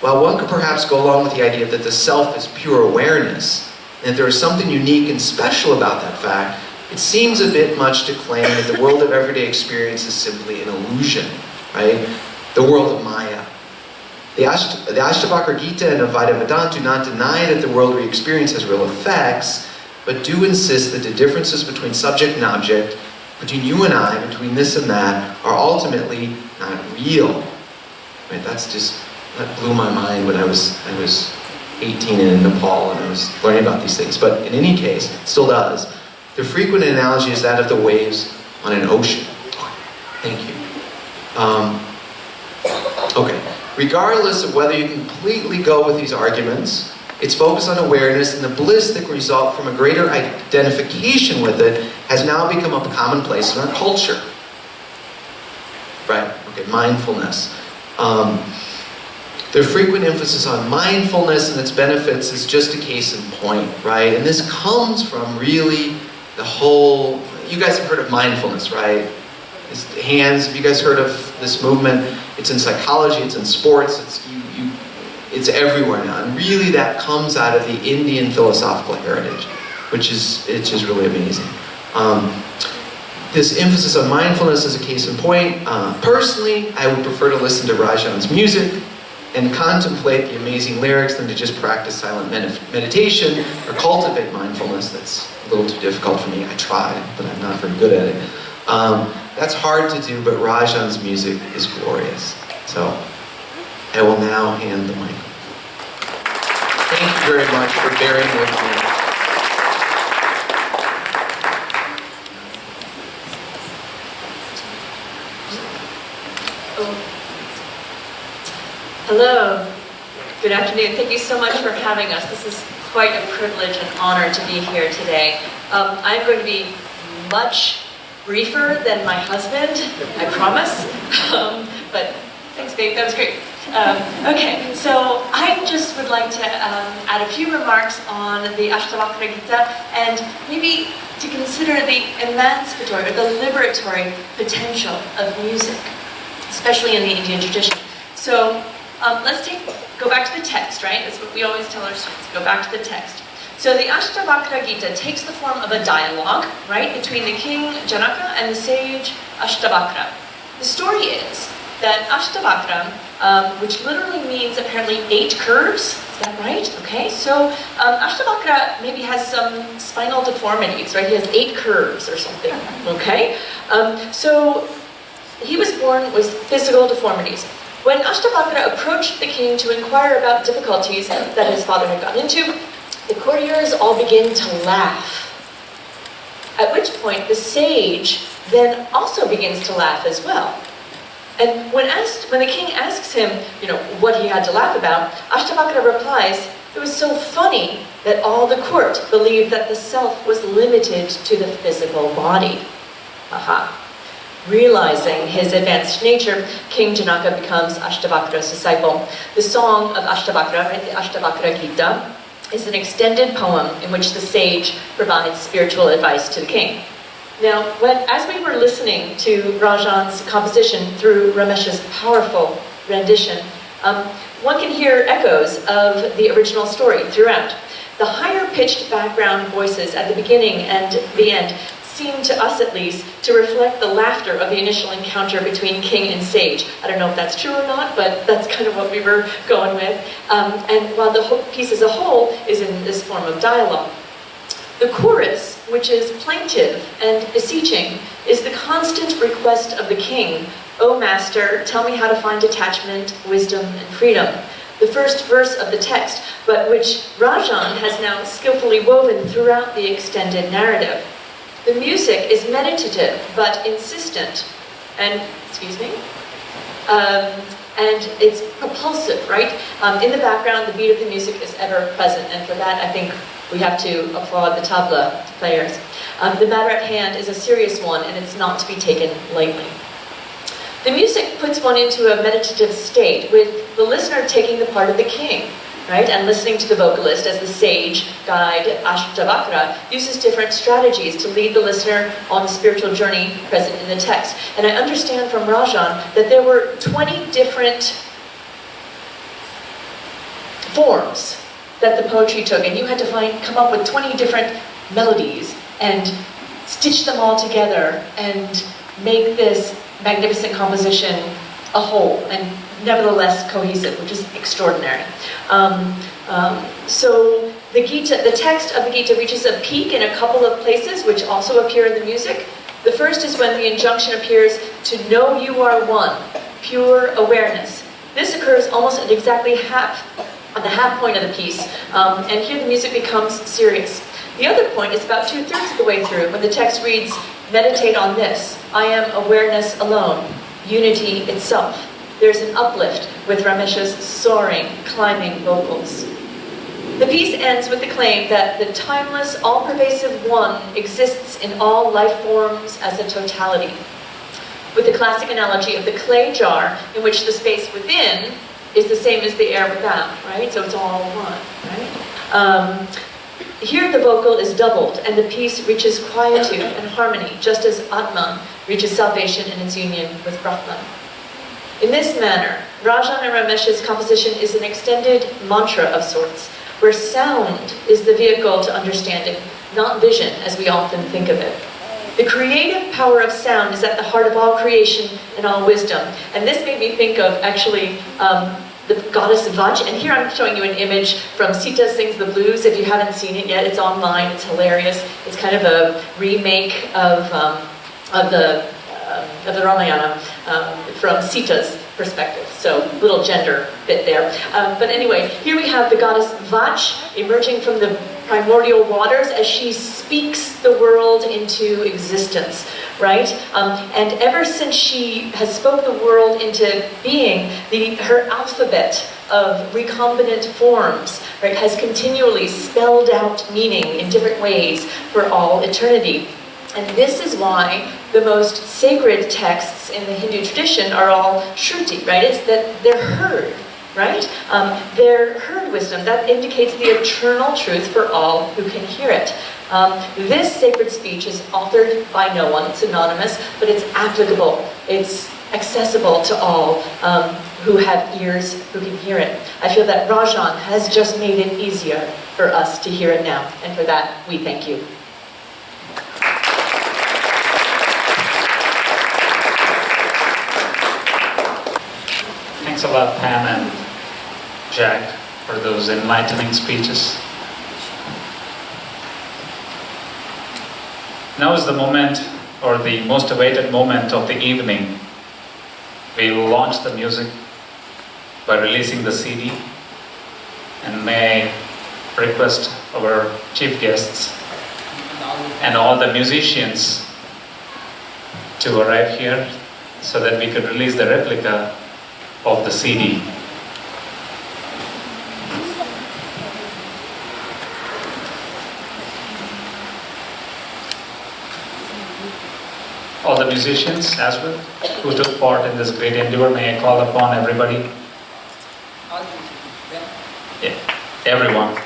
While one could perhaps go along with the idea that the self is pure awareness, and that there is something unique and special about that fact, it seems a bit much to claim that the world of everyday experience is simply an illusion, right? The world of Maya. The Ashtavakra Gita and Advaita Vedanta do not deny that the world we experience has real effects, but do insist that the differences between subject and object, between you and I, between this and that, are ultimately not real. Right? That blew my mind when I was 18 and in Nepal and I was learning about these things. But in any case, it still does. The frequent analogy is that of the waves on an ocean. Thank you. Okay. Regardless of whether you completely go with these arguments, its focus on awareness and the bliss that can result from a greater identification with it has now become a commonplace in our culture. Right? Okay, mindfulness. The frequent emphasis on mindfulness and its benefits is just a case in point, right? And this comes from really the whole, you guys have heard of mindfulness, right? Hands, have you guys heard of this movement? It's in psychology, it's in sports, it's everywhere now. And really that comes out of the Indian philosophical heritage, which is really amazing. This emphasis on mindfulness is a case in point. Personally, I would prefer to listen to Rajan's music. and contemplate the amazing lyrics than to just practice silent meditation or cultivate mindfulness. That's a little too difficult for me. I tried, but I'm not very good at it. That's hard to do, but Rajan's music is glorious. So I will now hand the mic. Thank you very much for bearing with me. Hello, good afternoon. Thank you so much for having us. This is quite a privilege and honor to be here today. I'm going to be much briefer than my husband, I promise. But thanks, babe, that was great. Okay, so I just would like to add a few remarks on the Ashtavakra Gita and maybe to consider the emancipatory or the liberatory potential of music, especially in the Indian tradition. So let's go back to the text, right? That's what we always tell our students, go back to the text. So the Ashtavakra Gita takes the form of a dialogue, right, between the king Janaka and the sage Ashtavakra. The story is that Ashtavakra, which literally means apparently 8 curves, is that right? Okay, so Ashtavakra maybe has some spinal deformities, right? He has 8 curves or something, okay? So he was born with physical deformities. When Ashtavakra approached the king to inquire about difficulties that his father had gotten into, the courtiers all begin to laugh. At which point the sage then also begins to laugh as well. And when the king asks him, what he had to laugh about, Ashtavakra replies, "It was so funny that all the court believed that the self was limited to the physical body." Aha. Realizing his advanced nature, King Janaka becomes Ashtavakra's disciple. The song of Ashtavakra, right, the Ashtavakra Gita, is an extended poem in which the sage provides spiritual advice to the king. Now, as we were listening to Rajan's composition through Ramesh's powerful rendition, one can hear echoes of the original story throughout. The higher-pitched background voices at the beginning and the end seem to us at least to reflect the laughter of the initial encounter between king and sage. I don't know if that's true or not, but that's kind of what we were going with. And while the whole piece as a whole is in this form of dialogue. The chorus, which is plaintive and beseeching, is the constant request of the king, "O master, tell me how to find detachment, wisdom, and freedom." The first verse of the text, but which Rajan has now skillfully woven throughout the extended narrative. The music is meditative but insistent, and and it's propulsive, right? In the background, the beat of the music is ever present, and for that, I think we have to applaud the tabla players. The matter at hand is a serious one, and it's not to be taken lightly. The music puts one into a meditative state, with the listener taking the part of the king, right? And listening to the vocalist as the sage guide Ashtavakra uses different strategies to lead the listener on the spiritual journey present in the text. And I understand from Rajan that there were 20 different forms that the poetry took, and you had to come up with 20 different melodies and stitch them all together and make this magnificent composition a whole, and nevertheless cohesive, which is extraordinary. So the text of the Gita reaches a peak in a couple of places, which also appear in the music. The first is when the injunction appears to know you are one, pure awareness. This occurs almost at exactly on the half point of the piece, and here the music becomes serious. The other point is about 2/3 of the way through, when the text reads, "Meditate on this, I am awareness alone, unity itself." There's an uplift with Ramesh's soaring, climbing vocals. The piece ends with the claim that the timeless, all-pervasive one exists in all life forms as a totality, with the classic analogy of the clay jar in which the space within is the same as the air without, right? So it's all one, right? Here the vocal is doubled and the piece reaches quietude and harmony, just as Atman reaches salvation in its union with Brahman. In this manner, Rajan and Ramesh's composition is an extended mantra of sorts, where sound is the vehicle to understanding, not vision as we often think of it. The creative power of sound is at the heart of all creation and all wisdom. And this made me think of actually the goddess Vaj. And here I'm showing you an image from Sita Sings the Blues. If you haven't seen it yet, it's online. It's hilarious. It's kind of a remake of the Ramayana from Sita's perspective. So little gender bit there. But anyway, here we have the goddess Vaj emerging from the primordial waters as she speaks the world into existence, right? And ever since she has spoke the world into being, her alphabet of recombinant forms, right, has continually spelled out meaning in different ways for all eternity. And this is why the most sacred texts in the Hindu tradition are all Shruti, right? It's that they're heard, right? They're heard wisdom. That indicates the eternal truth for all who can hear it. This sacred speech is authored by no one. It's anonymous, but it's applicable. It's accessible to all who have ears who can hear it. I feel that Rajan has just made it easier for us to hear it now. And for that, we thank you. Thanks a lot, Pam and Jack, for those enlightening speeches. Now is the moment, or the most awaited moment of the evening. We will launch the music by releasing the CD, and may I request our chief guests and all the musicians to arrive here so that we could release the replica of the CD. All the musicians as well who took part in this great endeavor, may I call upon everybody, everyone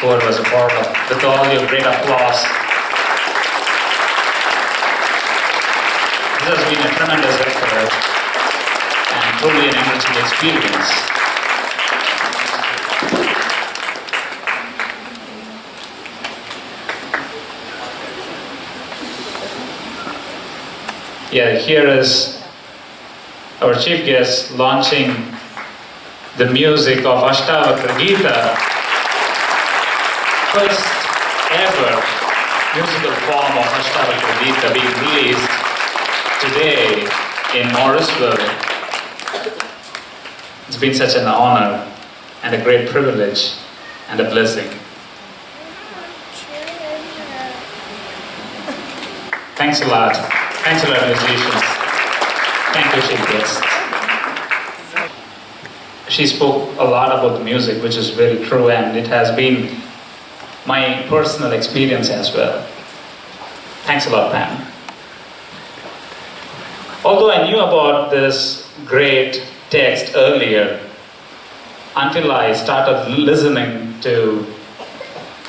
who was a part of, with all your great applause. This has been a tremendous effort and truly an enriching experience. Yeah, here is our chief guest launching the music of Ashtavakra Gita, first ever musical form of Ashtavakra Gita being released today in Morrisville. It's been such an honor and a great privilege and a blessing. Thanks a lot. Thanks a lot, musicians. Thank you, chief guest. She spoke a lot about the music, which is very true, and it has been my personal experience as well. Thanks a lot, Pam. Although I knew about this great text earlier, until I started listening to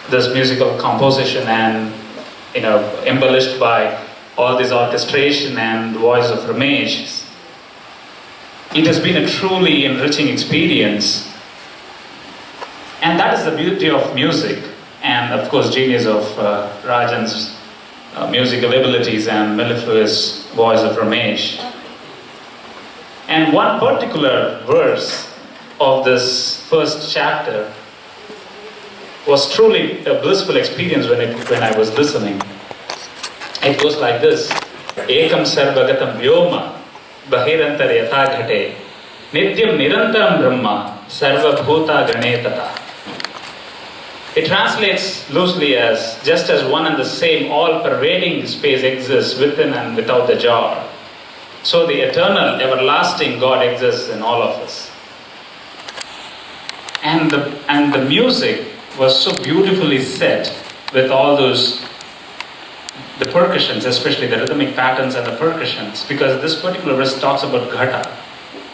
this musical composition and, embellished by all this orchestration and voice of Ramesh, it has been a truly enriching experience. And that is the beauty of music, and of course genius of Rajan's musical abilities and mellifluous voice of Ramesh. And one particular verse of this first chapter was truly a blissful experience when I was listening. It goes like this: Ekam sarvagatam vyoma bahirantara yatha ghate nityam nirantaram brahma sarva bhuta gane tata. It translates loosely as, just as one and the same all-pervading space exists within and without the jar, so the eternal, everlasting God exists in all of us. And the music was so beautifully set with all those, the percussions, especially the rhythmic patterns and the percussions, because this particular verse talks about ghata.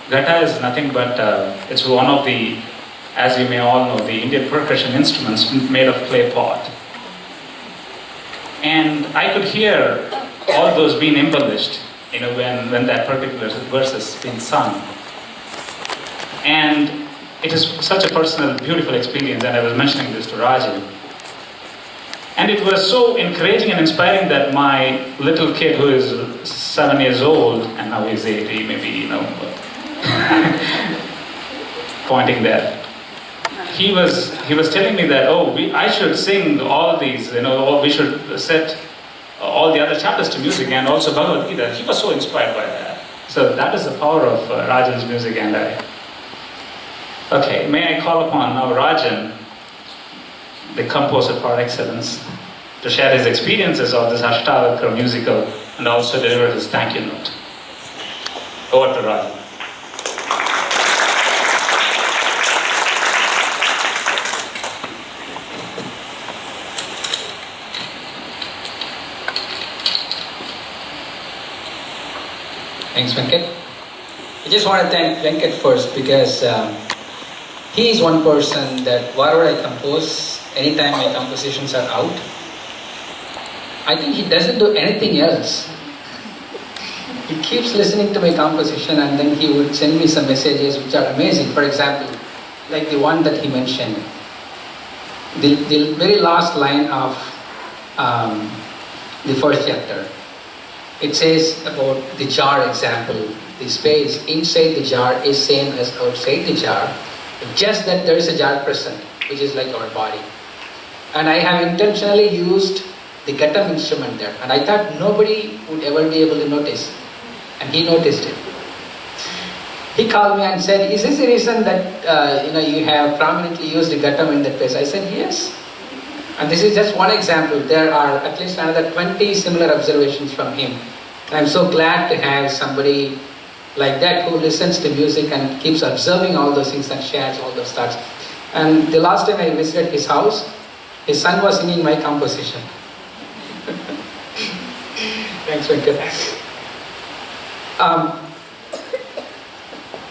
Ghata is nothing but, it's one of the, as you may all know, the Indian percussion instruments made of clay pot. And I could hear all those being embellished, when that particular verse is being sung. And it is such a personal, beautiful experience, and I was mentioning this to Rajan. And it was so encouraging and inspiring that my little kid, who is 7 years old, and now he's 80, maybe, pointing there. He was telling me that, I should sing all these, or we should set all the other chapters to music and also Bhagavad Gita. He was so inspired by that. So that is the power of Rajan's music and I. Okay, may I call upon now Rajan, the composer par excellence, to share his experiences of this Ashtavakra musical and also deliver his thank you note. Over to Rajan. Thanks, Venkat. I just want to thank Venkat first because he is one person that whatever I compose, anytime my compositions are out, I think he doesn't do anything else. He keeps listening to my composition and then he would send me some messages which are amazing. For example, like the one that he mentioned, the very last line of the first chapter. It says about the jar example, the space inside the jar is same as outside the jar, just that there is a jar present, which is like our body. And I have intentionally used the ghatam instrument there, and I thought nobody would ever be able to notice, and he noticed it. He called me and said, "Is this the reason that you have prominently used the ghatam in that place?" I said, "Yes." And this is just one example. There are at least another 20 similar observations from him. And I'm so glad to have somebody like that who listens to music and keeps observing all those things and shares all those thoughts. And the last time I visited his house, his son was singing my composition. Thanks, Venkat.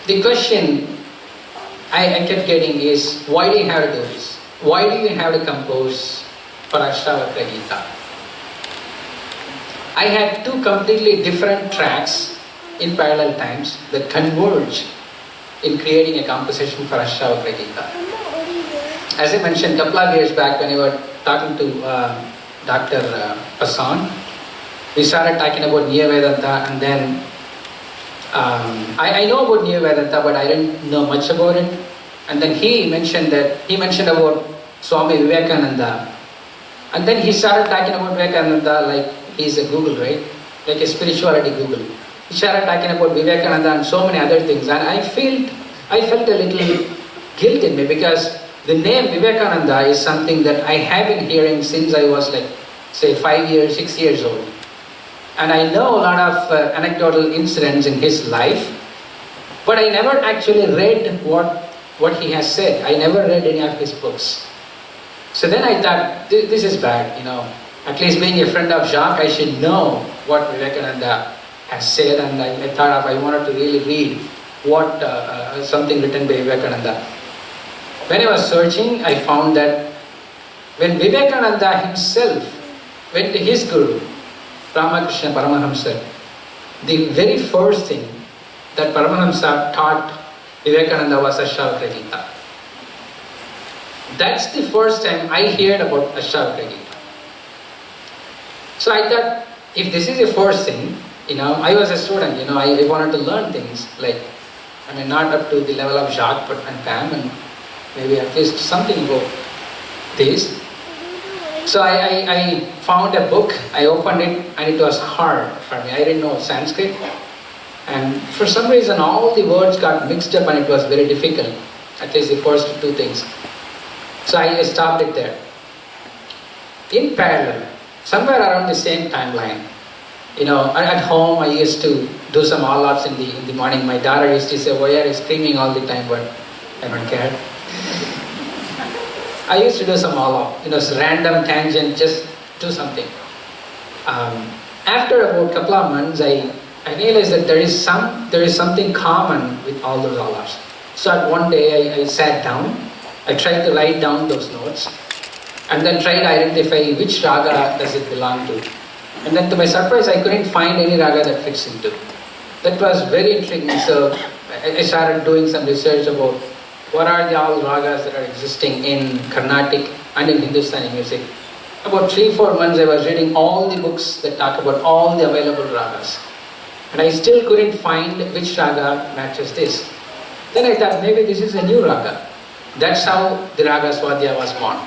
The question I kept getting is, why do you have to do this? Why do you have to compose for Ashtavakra Gita? I had two completely different tracks in parallel times that converge in creating a composition for Ashtavakra Gita. As I mentioned a couple of years back when we were talking to Dr. Passan, we started talking about Niya Vedanta, and then I know about Niya Vedanta, but I didn't know much about it. And then he mentioned about Swami Vivekananda. And then he started talking about Vivekananda like he's a Google, right? Like a spirituality Google. He started talking about Vivekananda and so many other things. And I felt a little guilt in me because the name Vivekananda is something that I have been hearing since I was like, say, 6 years old. And I know a lot of anecdotal incidents in his life, but I never actually read what he has said. I never read any of his books. So then I thought, this is bad, At least being a friend of Jacques, I should know what Vivekananda has said, and I thought I wanted to really read what something written by Vivekananda. When I was searching, I found that when Vivekananda himself went to his guru, Ramakrishna Paramahamsa, the very first thing that Paramahamsa taught Vivekananda was Ashtavakra Gita. That's the first time I heard about Ashtavakra Gita. So I thought, if this is the first thing, I was a student, I wanted to learn things like, not up to the level of Jacques and Pam, and maybe at least something about this. So I found a book, I opened it, and it was hard for me. I didn't know Sanskrit. And for some reason, all the words got mixed up and it was very difficult. At least the first two things. So I stopped it there. In parallel, somewhere around the same timeline, at home I used to do some all-outs in the morning. My daughter used to say, "Why are you screaming all the time?" But I don't care. I used to do some all-out, random tangent, just do something. After about a couple of months, I realized that there is something common with all those all-outs. So at one day I sat down, I tried to write down those notes, and then tried to identify which raga does it belong to. And then to my surprise, I couldn't find any raga that fits into. That was very intriguing. So I started doing some research about what are the all ragas that are existing in Carnatic and in Hindustani music. About 3-4 months I was reading all the books that talk about all the available ragas. And I still couldn't find which raga matches this. Then I thought maybe this is a new raga. That's how the Raga Swadhyaya was born.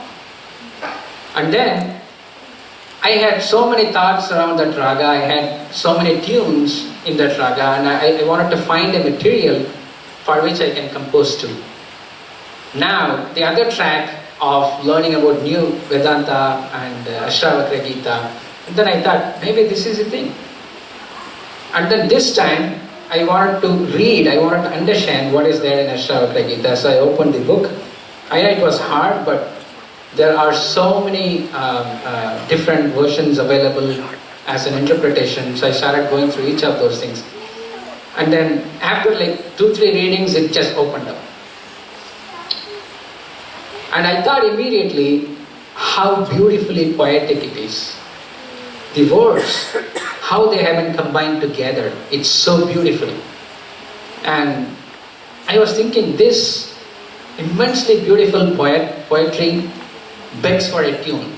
And then I had so many thoughts around that raga, I had so many tunes in that raga, and I wanted to find a material for which I can compose to. Now, the other track of learning about new Vedanta and Ashtavakra Gita, and then I thought, maybe this is a thing. And then this time, I wanted to read, I wanted to understand what is there in Ashtavakra Gita. So I opened the book. I know it was hard, but there are so many different versions available as an interpretation. So I started going through each of those things. And then after like 2-3 readings, it just opened up. And I thought immediately how beautifully poetic it is. The words, how they have been combined together. It's so beautiful. And I was thinking this immensely beautiful poetry begs for a tune.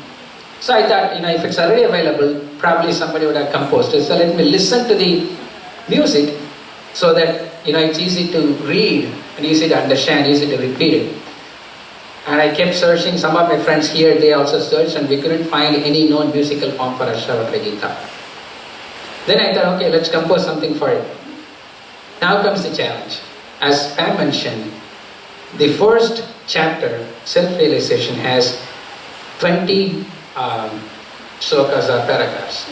So I thought, if it's already available, probably somebody would have composed it. So let me listen to the music so that, it's easy to read and easy to understand, easy to repeat it. And I kept searching. Some of my friends here, they also searched, and we couldn't find any known musical form for Ashtavakra Gita. Then I thought, okay, let's compose something for it. Now comes the challenge. As Pam mentioned, the first chapter, self-realization, has 20 slokas or paragraphs.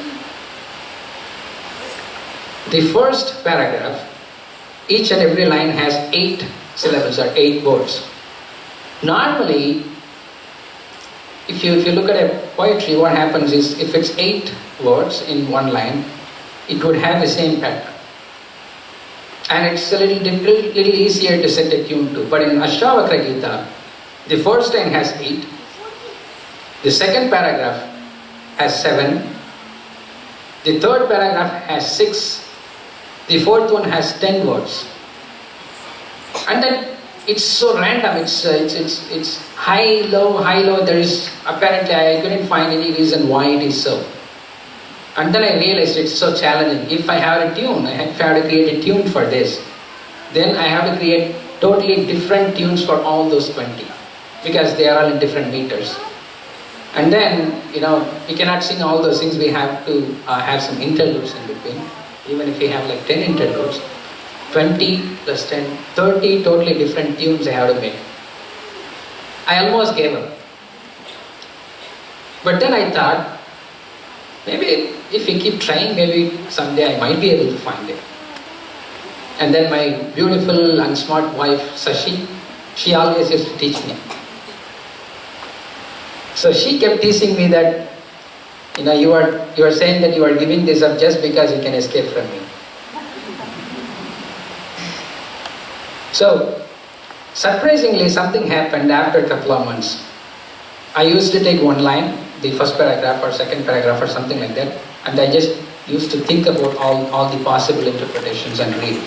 The first paragraph, each and every line has 8 syllables or 8 words. Normally, if you look at a poetry, what happens is if it's 8 words in one line, it would have the same pattern. And it's a little easier to set a tune to. But in Ashtavakra Gita, the first line has 8, the second paragraph has 7, the third paragraph has 6, the fourth one has 10 words. And then it's so random, it's high, low, there is, apparently I couldn't find any reason why it is so. And then I realized it's so challenging. If I have a tune, if I have to create a tune for this, then I have to create totally different tunes for all those 20, because they are all in different meters. And then, we cannot sing all those things, we have to have some interludes in between. Even if we have like 10 interludes, 20 plus 10, 30 totally different tunes I have to make. I almost gave up. But then I thought, maybe if we keep trying, maybe someday I might be able to find it. And then my beautiful and smart wife, Sashi, she always used to teach me. So she kept teasing me that, you are saying that you are giving this up just because you can escape from me. So, surprisingly, something happened after a couple of months. I used to take one line, the first paragraph or second paragraph or something like that, and I just used to think about all the possible interpretations and read.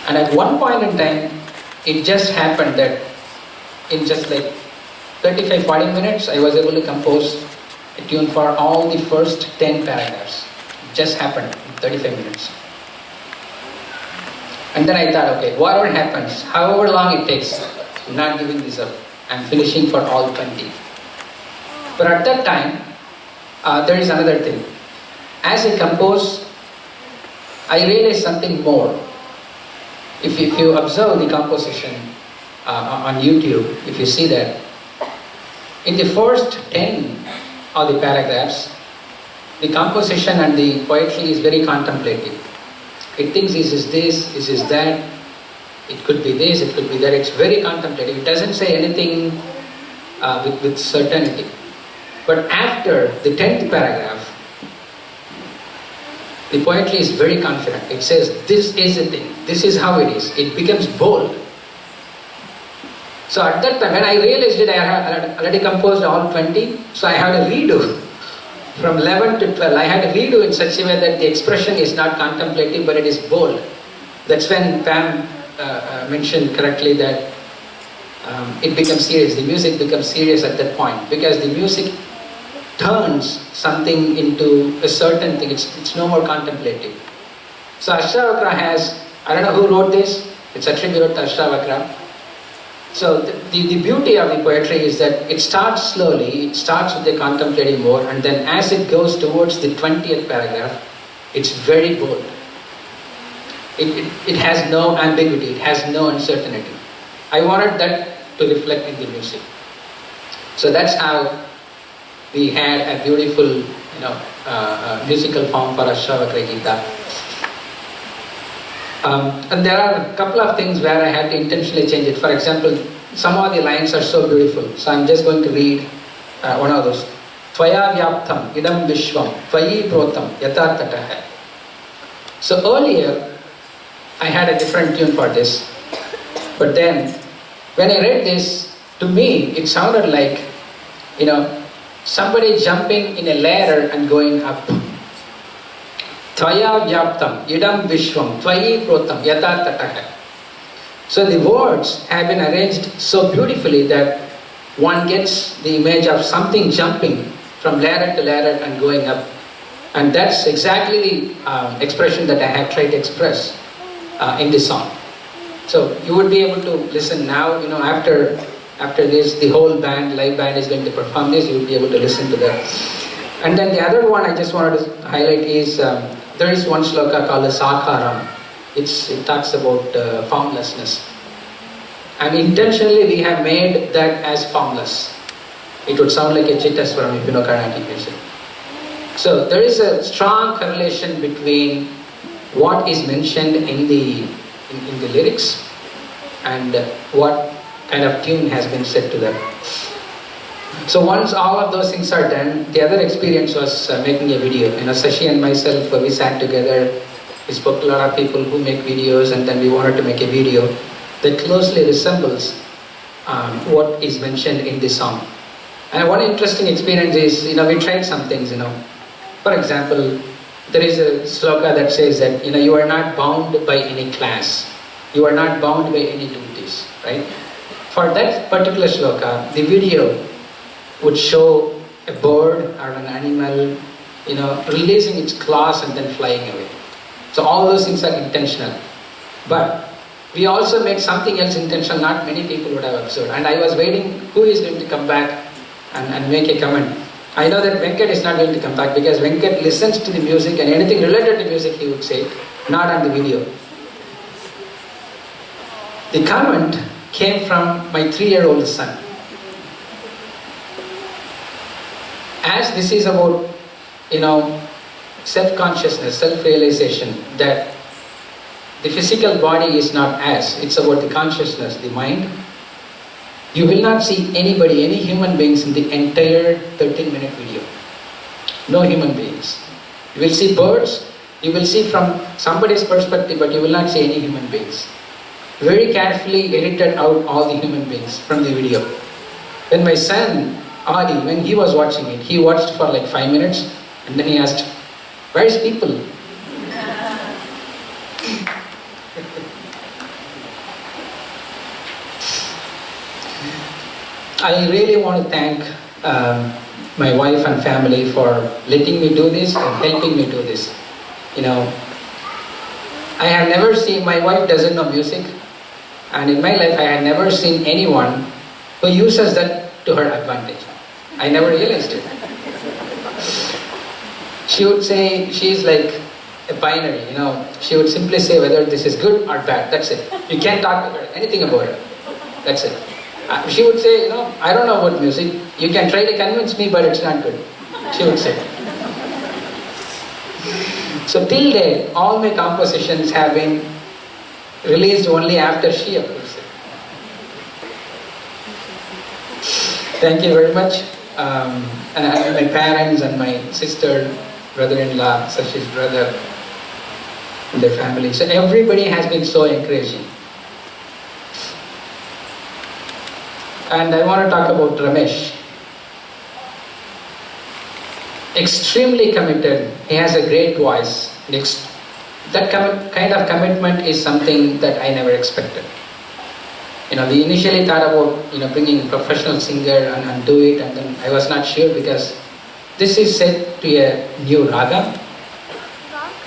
And at one point in time, it just happened that in just like 35-40 minutes, I was able to compose a tune for all the first 10 paragraphs. It just happened in 35 minutes. And then I thought, okay, whatever happens, however long it takes, I'm not giving this up. I'm finishing for all 20. But at that time, there is another thing. As I compose, I realized something more. If you observe the composition on YouTube, if you see that, in the first 10 of the paragraphs, the composition and the poetry is very contemplative. It thinks, this is that, it could be this, it could be that. It's very contemplative. It doesn't say anything with certainty. But after the 10th paragraph, the poetry is very confident. It says, this is the thing, this is how it is. It becomes bold. So at that time, when I realized that I had already composed all 20, so I had a redo. From 11 to 12, I had a redo in such a way that the expression is not contemplative, but it is bold. That's when Pam mentioned correctly that it becomes serious. The music becomes serious at that point, because the music turns something into a certain thing. It's no more contemplative. So Ashtavakra has, I don't know who wrote this, It's attributed to Ashtavakra. So the beauty of the poetry is that it starts slowly, it starts with the contemplative mode, and then as it goes towards the 20th paragraph, it's very bold. It has no ambiguity, it has no uncertainty. I wanted that to reflect in the music. So that's how we had a beautiful, musical form for Ashtavakra Gita. And there are a couple of things where I had to intentionally change it. For example, some of the lines are so beautiful. So I'm just going to read one of those. Tvaya vyaptam idam vishvam tvayi protam yatatataha. So earlier, I had a different tune for this. But then, when I read this, to me, it sounded like, somebody jumping in a ladder and going up. Tvaya vyaptam idam vishvam tvayi protam yata tataha. So the words have been arranged so beautifully that one gets the image of something jumping from ladder to ladder and going up. And that's exactly the expression that I have tried to express in this song. So you would be able to listen now, after this, the whole band, live band is going to perform this, you will be able to listen to that. And then the other one I just wanted to highlight is, there is one sloka called the Sakharam. It talks about formlessness. And intentionally we have made that as formless. It would sound like a Chittaswaram if you know Carnatic music. So there is a strong correlation between what is mentioned in the lyrics and what kind of tune has been set to them. So once all of those things are done, the other experience was making a video. Sashi and myself, we sat together, we spoke to a lot of people who make videos, and then we wanted to make a video that closely resembles what is mentioned in this song. And one interesting experience is, we tried some things, For example, there is a sloka that says that, you are not bound by any class. You are not bound by any duties, right? For that particular sloka, the video would show a bird or an animal, releasing its claws and then flying away. So all those things are intentional. But we also made something else intentional, not many people would have observed. And I was waiting, who is going to come back and make a comment. I know that Venkat is not going to come back because Venkat listens to the music and anything related to music he would say, not on the video. The comment came from my 3-year-old son. As this is about, self-consciousness, self-realization, that the physical body is not as, it's about the consciousness, the mind. You will not see anybody, any human beings in the entire 13-minute video. No human beings. You will see birds, you will see from somebody's perspective, but you will not see any human beings. Very carefully edited out all the human beings from the video. When my son, Adi, when he was watching it, he watched for like 5 minutes and then he asked, "Where's people?" I really want to thank my wife and family for letting me do this and helping me do this. I have never seen, my wife doesn't know music, and in my life I had never seen anyone who uses that to her advantage. I never realized it. She would say, she's like a binary, she would simply say whether this is good or bad, that's it. You can't talk to her, anything about it, that's it. She would say, I don't know about music, you can try to convince me, but it's not good, she would say. So till date, all my compositions have been released only after she approves it. Thank you very much. And my parents and my sister, brother-in-law, Sashi's brother, and their family. So everybody has been so encouraging. And I want to talk about Ramesh. Extremely committed. He has a great voice. That kind of commitment is something that I never expected. We initially thought about bringing a professional singer and do it, and then I was not sure because this is set to a new raga,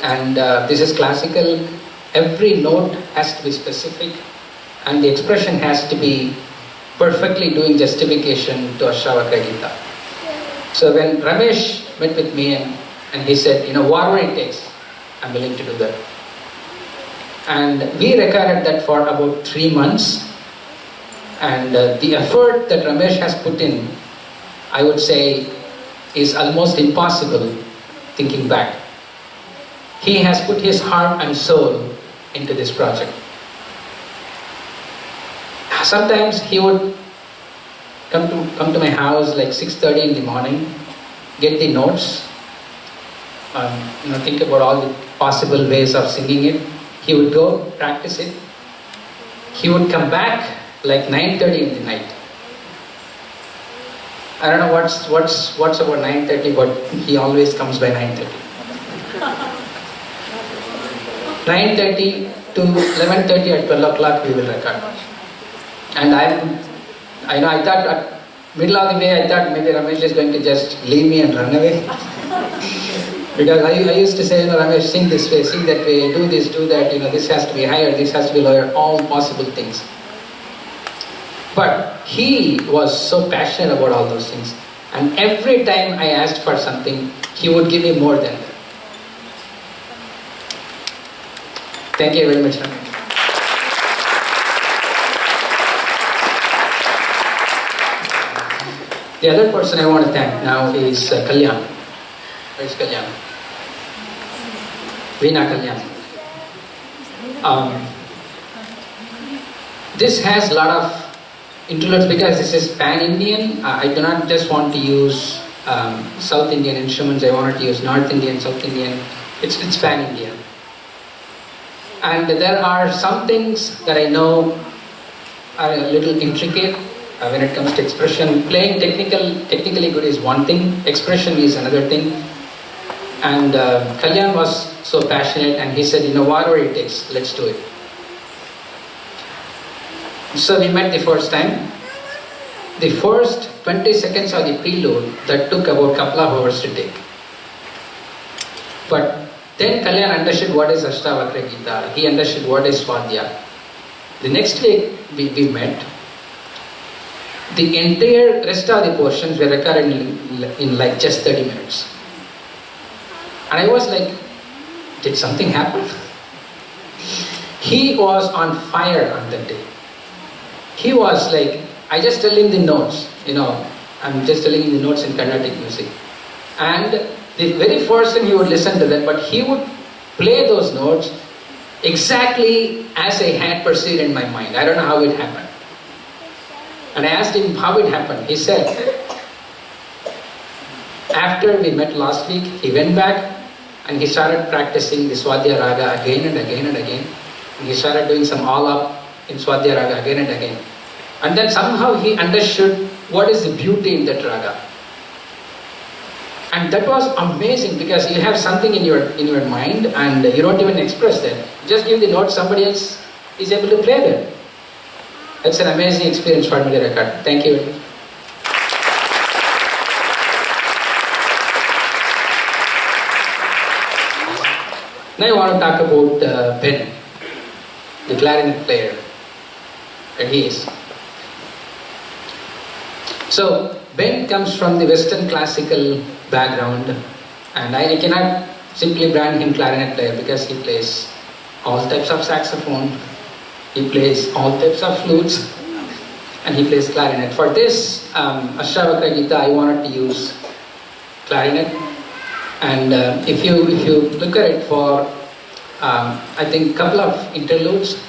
and this is classical, every note has to be specific and the expression has to be perfectly doing justification to Ashtavakra Gita. So when Ramesh met with me and he said, whatever it takes, I'm willing to do that. And we recorded that for about 3 months. And the effort that Ramesh has put in, I would say, is almost impossible thinking back. He has put his heart and soul into this project. Sometimes he would come to my house like 6:30 in the morning, get the notes, think about all the possible ways of singing it. He would go practice it. He would come back like 9:30 in the night. I don't know what's about 9:30, but he always comes by 9:30. 9:30 to 11:30 at 12 o'clock we will record. And I thought at middle of the way, I thought maybe Ramesh is going to just leave me and run away. Because I used to say, Ramesh, sing this way, sing that way, do this, do that, this has to be higher, this has to be lower, all possible things. But he was so passionate about all those things. And every time I asked for something, he would give me more than that. Thank you very much, Ramesh. The other person I want to thank now is Kalyan. Where's Kalyan? Veena Kalyan. This has a lot of interludes because this is pan-Indian. I do not just want to use South Indian instruments. I wanted to use North Indian, South Indian. It's pan-Indian. And there are some things that I know are a little intricate. When it comes to expression, playing technically good is one thing, expression is another thing. And Kalyan was so passionate and he said, whatever it takes, let's do it. So we met the first time. The first 20 seconds of the prelude, that took about a couple of hours to take. But then Kalyan understood what is Ashtavakra Gita, he understood what is Swadhyaya. The next week we met. The entire rest of the portions were recorded in like just 30 minutes. And I was like, did something happen? He was on fire on that day. He was like, I just tell him the notes, I'm just telling him the notes in Carnatic music. And the very first thing he would listen to that, but he would play those notes exactly as I had perceived in my mind. I don't know how it happened. And I asked him how it happened. He said, after we met last week, he went back and he started practicing the Swadhyaya Raga again and again and again. And he started doing some all-up in Swadhyaya Raga again and again. And then somehow he understood what is the beauty in that raga. And that was amazing because you have something in your mind and you don't even express that. Just give the note, somebody else is able to play that. That's an amazing experience for me to record. Thank you very much. Now I want to talk about Ben, the clarinet player that he is. So Ben comes from the Western classical background, and I cannot simply brand him clarinet player because he plays all types of saxophone, he plays all types of flutes, and he plays clarinet. For this Ashtavakra Gita, I wanted to use clarinet. And if you look at it for, I think, couple of interludes,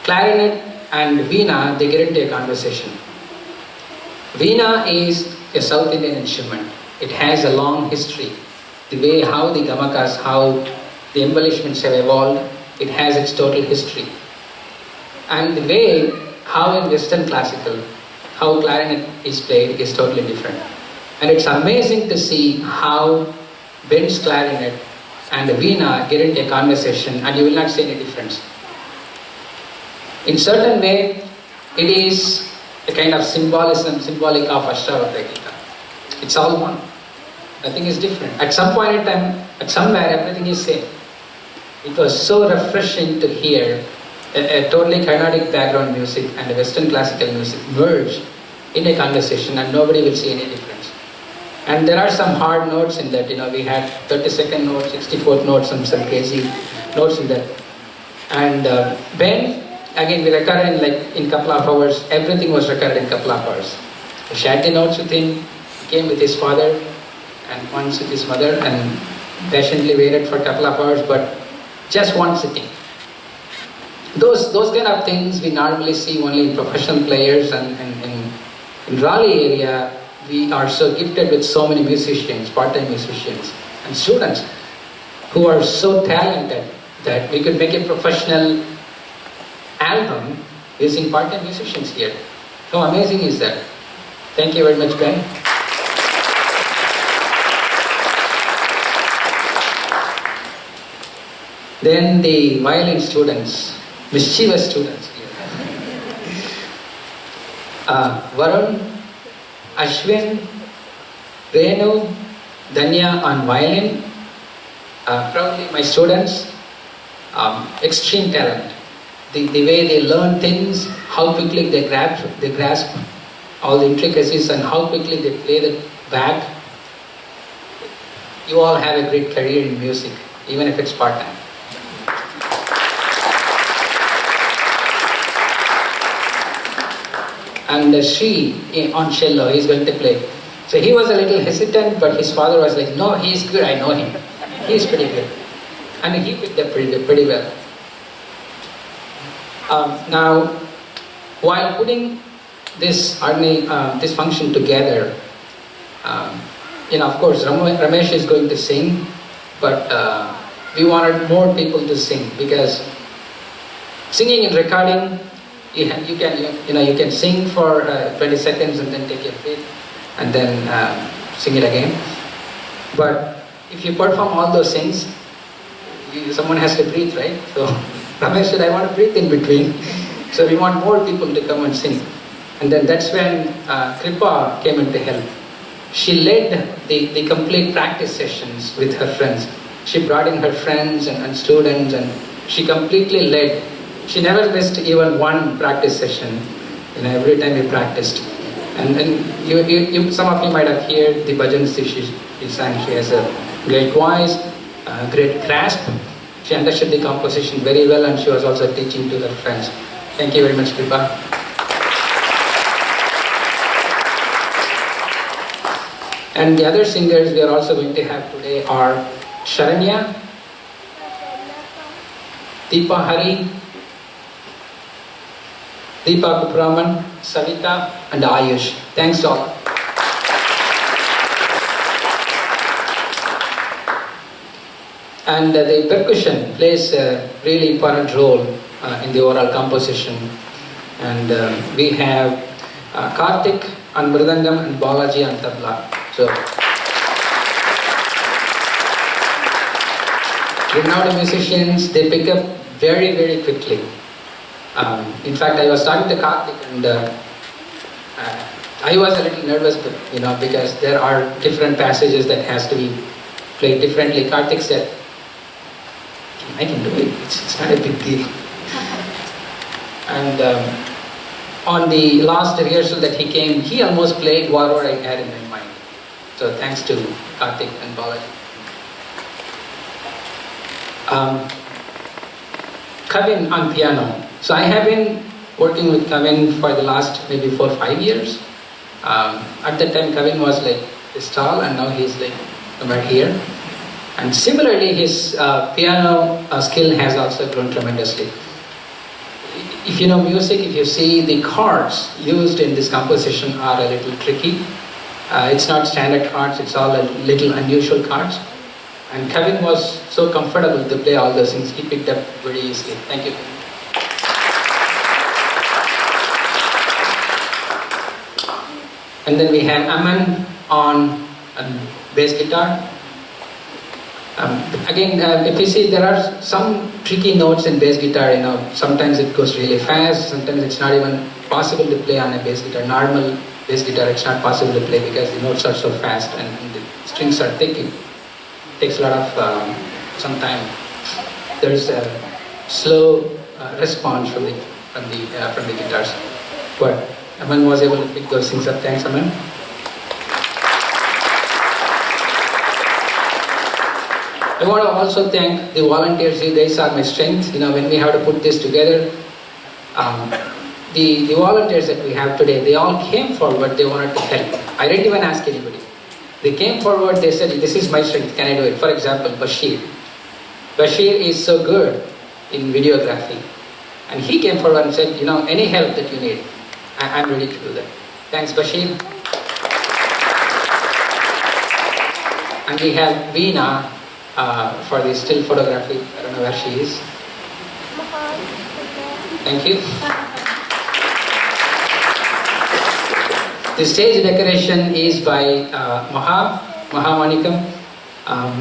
clarinet and veena, they get into a conversation. Veena is a South Indian instrument. It has a long history. The way how the gamakas, how the embellishments have evolved, it has its total history. And the way how in Western classical, how clarinet is played is totally different. And it's amazing to see how Ben's clarinet and the veena get into a conversation and you will not see any difference. In certain way, it is a kind of symbolic of Ashtavakra Gita. It's all one. Nothing is different. At some point in time, at somewhere, everything is same. It was so refreshing to hear a totally Carnatic background music and a Western classical music merge in a conversation, and nobody will see any difference. And there are some hard notes in that. We had 32nd notes, 64th notes, and some crazy notes in that. And Ben, again, we recorded in couple of hours. Everything was recorded in couple of hours. We shared the notes with him. He came with his father and once with his mother, and patiently waited for a couple of hours, but just one sitting. Those kind of things we normally see only in professional players, and in Raleigh area we are so gifted with so many musicians, part-time musicians and students who are so talented that we could make a professional album using part-time musicians here. How amazing is that? Thank you very much, Ben. Then the violin students, mischievous students here. Varun, Ashwin, Renu, Danya on violin. Proudly my students. Extreme talent. The way they learn things, how quickly they grasp all the intricacies, and how quickly they play the bag. You all have a great career in music, even if it's part-time. And Sri on cello, he's going to play. So he was a little hesitant, but his father was like, no, he's good, I know him. He's pretty good. And he picked up pretty well. Now, while putting this function together, of course, Ramesh is going to sing, but we wanted more people to sing, because singing and recording, you can sing for 20 seconds and then take your breath and then sing it again. But if you perform all those things, someone has to breathe, right? So Ramesh said, I want to breathe in between. So we want more people to come and sing. And then that's when Kripa came into help. She led the complete practice sessions with her friends. She brought in her friends and students, and she completely led. She never missed even one practice session. Every time we practiced. And you, some of you might have heard the bhajans she sang. She has a great voice, great grasp. She understood the composition very well, and she was also teaching to her friends. Thank you very much, Kripa. And the other singers we are also going to have today are Sharanya, Deepa Hari, Deepa Kupraman, Savita, and Ayush. Thanks all. And the percussion plays a really important role in the overall composition. And we have Karthik on Mridangam and Balaji on Tabla. So, renowned musicians, they pick up very, very quickly. In fact, I was talking to Karthik, and I was a little nervous, because there are different passages that has to be played differently. Karthik said, I can do it. It's not a big deal. And on the last rehearsal that he came, he almost played whatever I had in my mind. So thanks to Karthik and Balaji. Kavin on piano. So I have been working with Kavin for the last maybe 4 or 5 years. At that time, Kavin was like this tall, and now he's like somewhere here. And similarly, his piano skill has also grown tremendously. If you know music, if you see the chords used in this composition are a little tricky. It's not standard chords, it's all a little unusual chords. And Kevin was so comfortable to play all those things, he picked up very easily. Thank you. And then we have Aman on bass guitar. Again, if you see, there are some tricky notes in bass guitar. Sometimes it goes really fast, sometimes it's not even possible to play on a bass guitar. Normal bass guitar, it's not possible to play because the notes are so fast and the strings are thick. It takes a lot of some time. there's a slow response from the guitars. But Aman was able to pick those things up. Thanks, Aman. I want to also thank the volunteers. You guys are my strength. When we have to put this together, the volunteers that we have today, they all came forward. They wanted to help. I didn't even ask anybody. They came forward. They said, "This is my strength. Can I do it?" For example, Bashir. Bashir is so good in videography, and he came forward and said, "Any help that you need, I'm ready to do that." Thanks, Bashir. And we have Veena for the still photography. I don't know where she is. Thank you. The stage decoration is by Mahamanikam.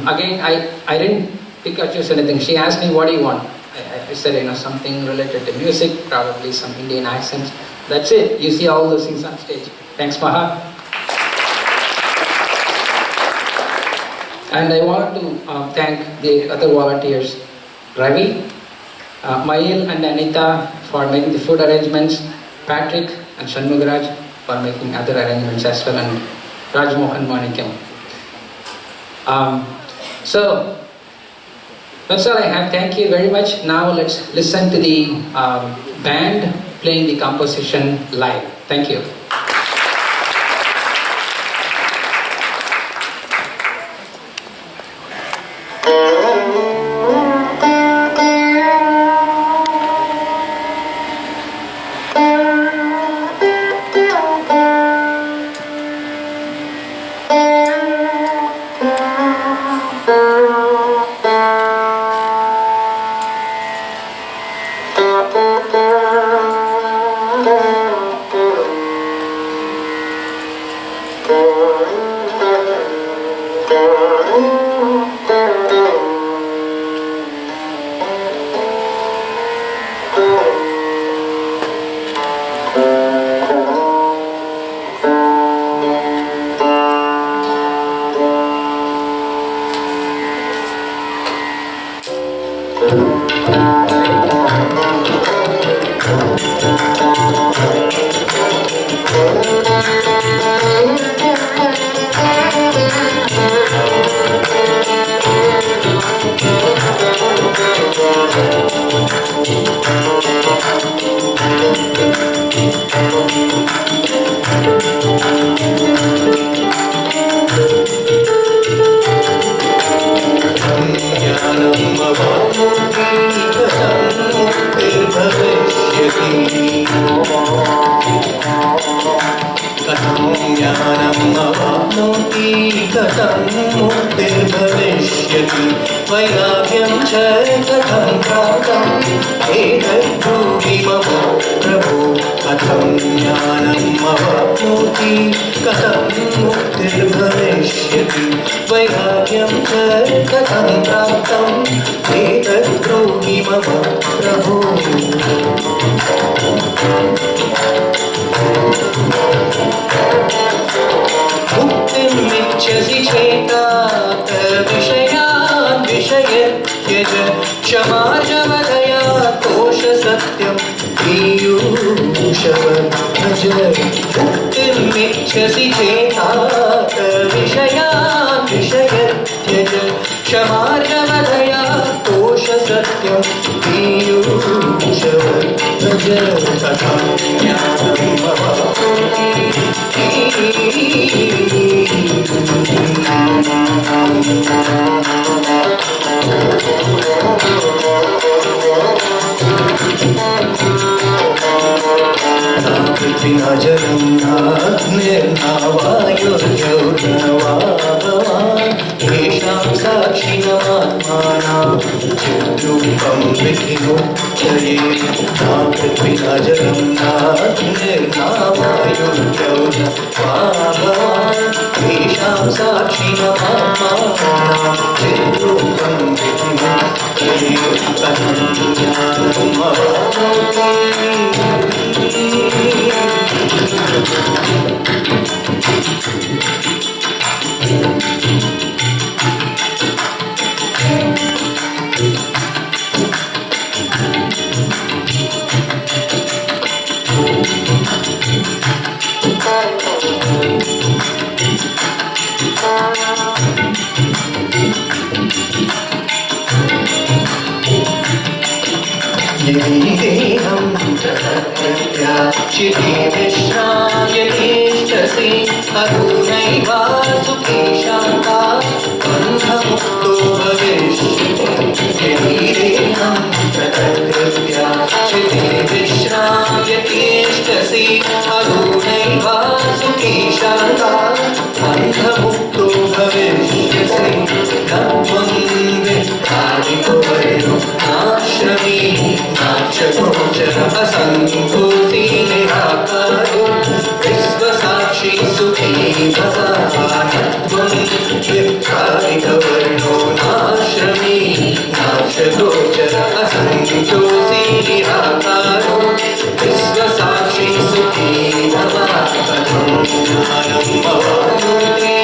Again, I didn't pick or choose anything. She asked me, "What do you want?" I said, something related to music, probably some Indian accents. That's it. You see all those things on stage. Thanks, Maha. And I want to thank the other volunteers, Ravi, Mayil and Anita for making the food arrangements, Patrick and Shanmugaraj for making other arrangements as well, and Rajmohan Manikam. So, that's all I have. Thank you very much. Now let's listen to the band playing the composition live. Thank you. देहं प्रकृत्या चिति विश्राम्यतिष्ठसि अधुनैवा सुखी शान्ता बन्धमुक्तो भविष्यसि देहं प्रकृत्या चिति विश्राम्यतिष्ठसि अधुनैवा सुखी शान्ता बन्धमुक्तो भविष्यसि तत्त्वं विद्यादिको नाश्रमी नाक्षगोचर असंकोऽसि निराकारो विश्वसाक्षी सुखी भवानत्वं विद्यादिकवर्णो नाश्रमी नाक्षगोचर असंकोऽसि निराकारो विश्वसाक्षी सुखी भवानत्वं ज्ञानं भवानुते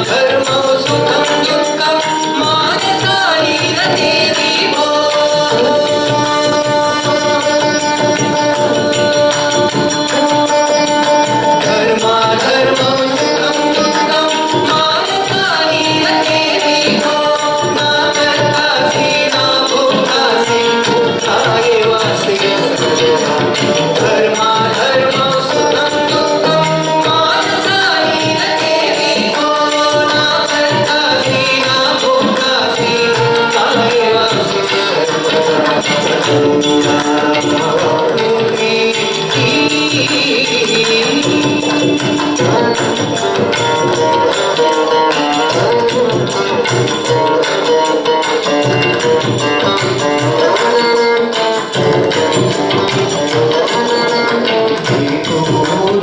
धर्मो सुखं दुःखं मानसानि न देवी भो धर्मो सुखं दुःखं मानसानि न देवी भो न कर्तासि न भोक्तासि भोक्तायेवासि धर्मो सुखं दुःखं मानसानि न देवी भो न कर्तासि न भोक्तासि भोक्तायेवासि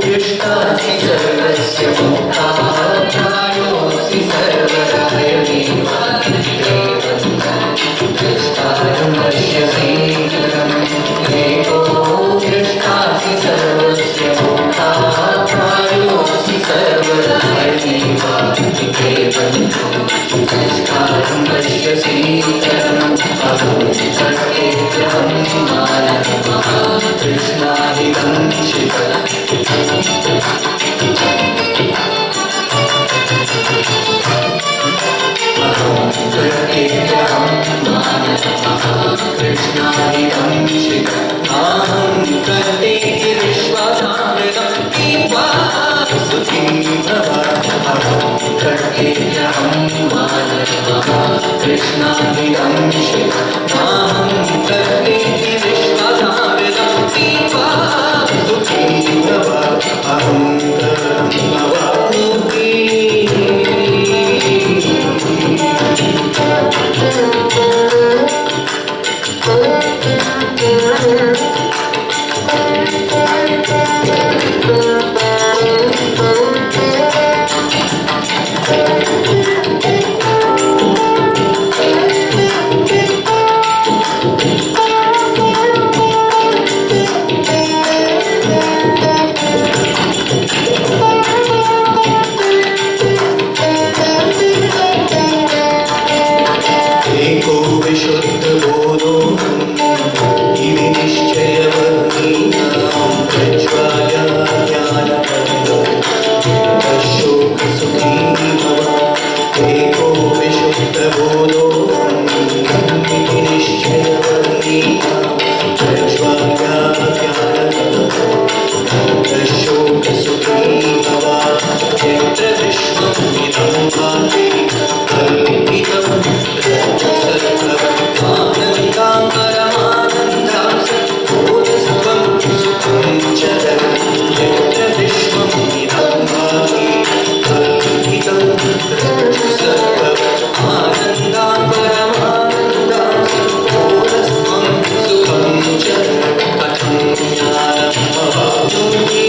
दृष्टासि सर्वस्य मुक्तायोऽसि सर्वरायणेवाद्रेवं पश्यसि एको दृष्टासि सर्वस्य मुक्तायोऽसि सर्वरायणेवाद्रेवं पश्यसि अहं सर्वेभ्यहं मानवः कृष्णाहितं शिवः कर्तेभ्यहं मानवः कृष्णाहितं शिखाहं कर्ते विश्वासामृतं पीत्वा सुखी भव अहं कर्तेभ्यहं मानवः कृष्णाहितं शिखाहं कर्ते विश्वासामृतं पीत्वा सुखी भव अहं भवामि एको विशुद्धबोधो इति निश्चयवर्णीनां प्रज्वाल्या ज्ञानबन्धो शोकसुखी भव एको विशुद्धबोधो इति निश्चयवर्णीनां प्रज्वाल्या ज्ञानबन्धो शोकसुखी भव यत्र विश्वमिदं भाति कल्पितं आनन्दां परमानन्दां सद्बोधसुखं सुखं च यत्र विश्वमिदं भाति कल्पितं आनन्दां परमानन्दां सद्बोधसुखं सुखं च कथं ज्ञानं भवामि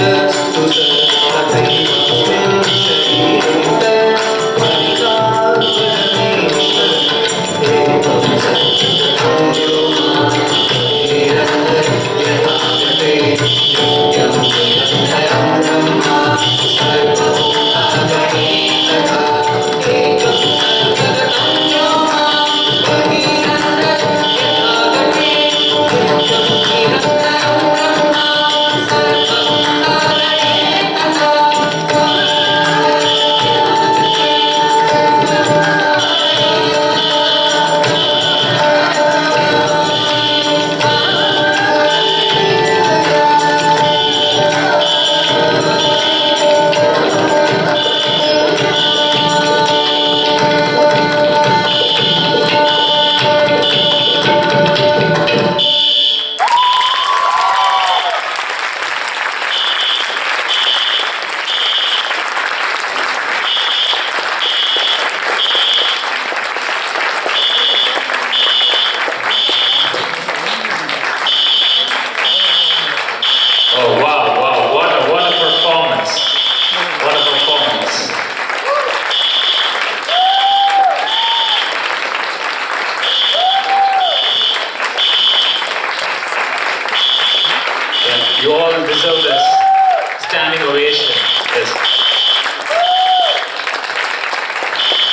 Share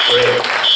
Great.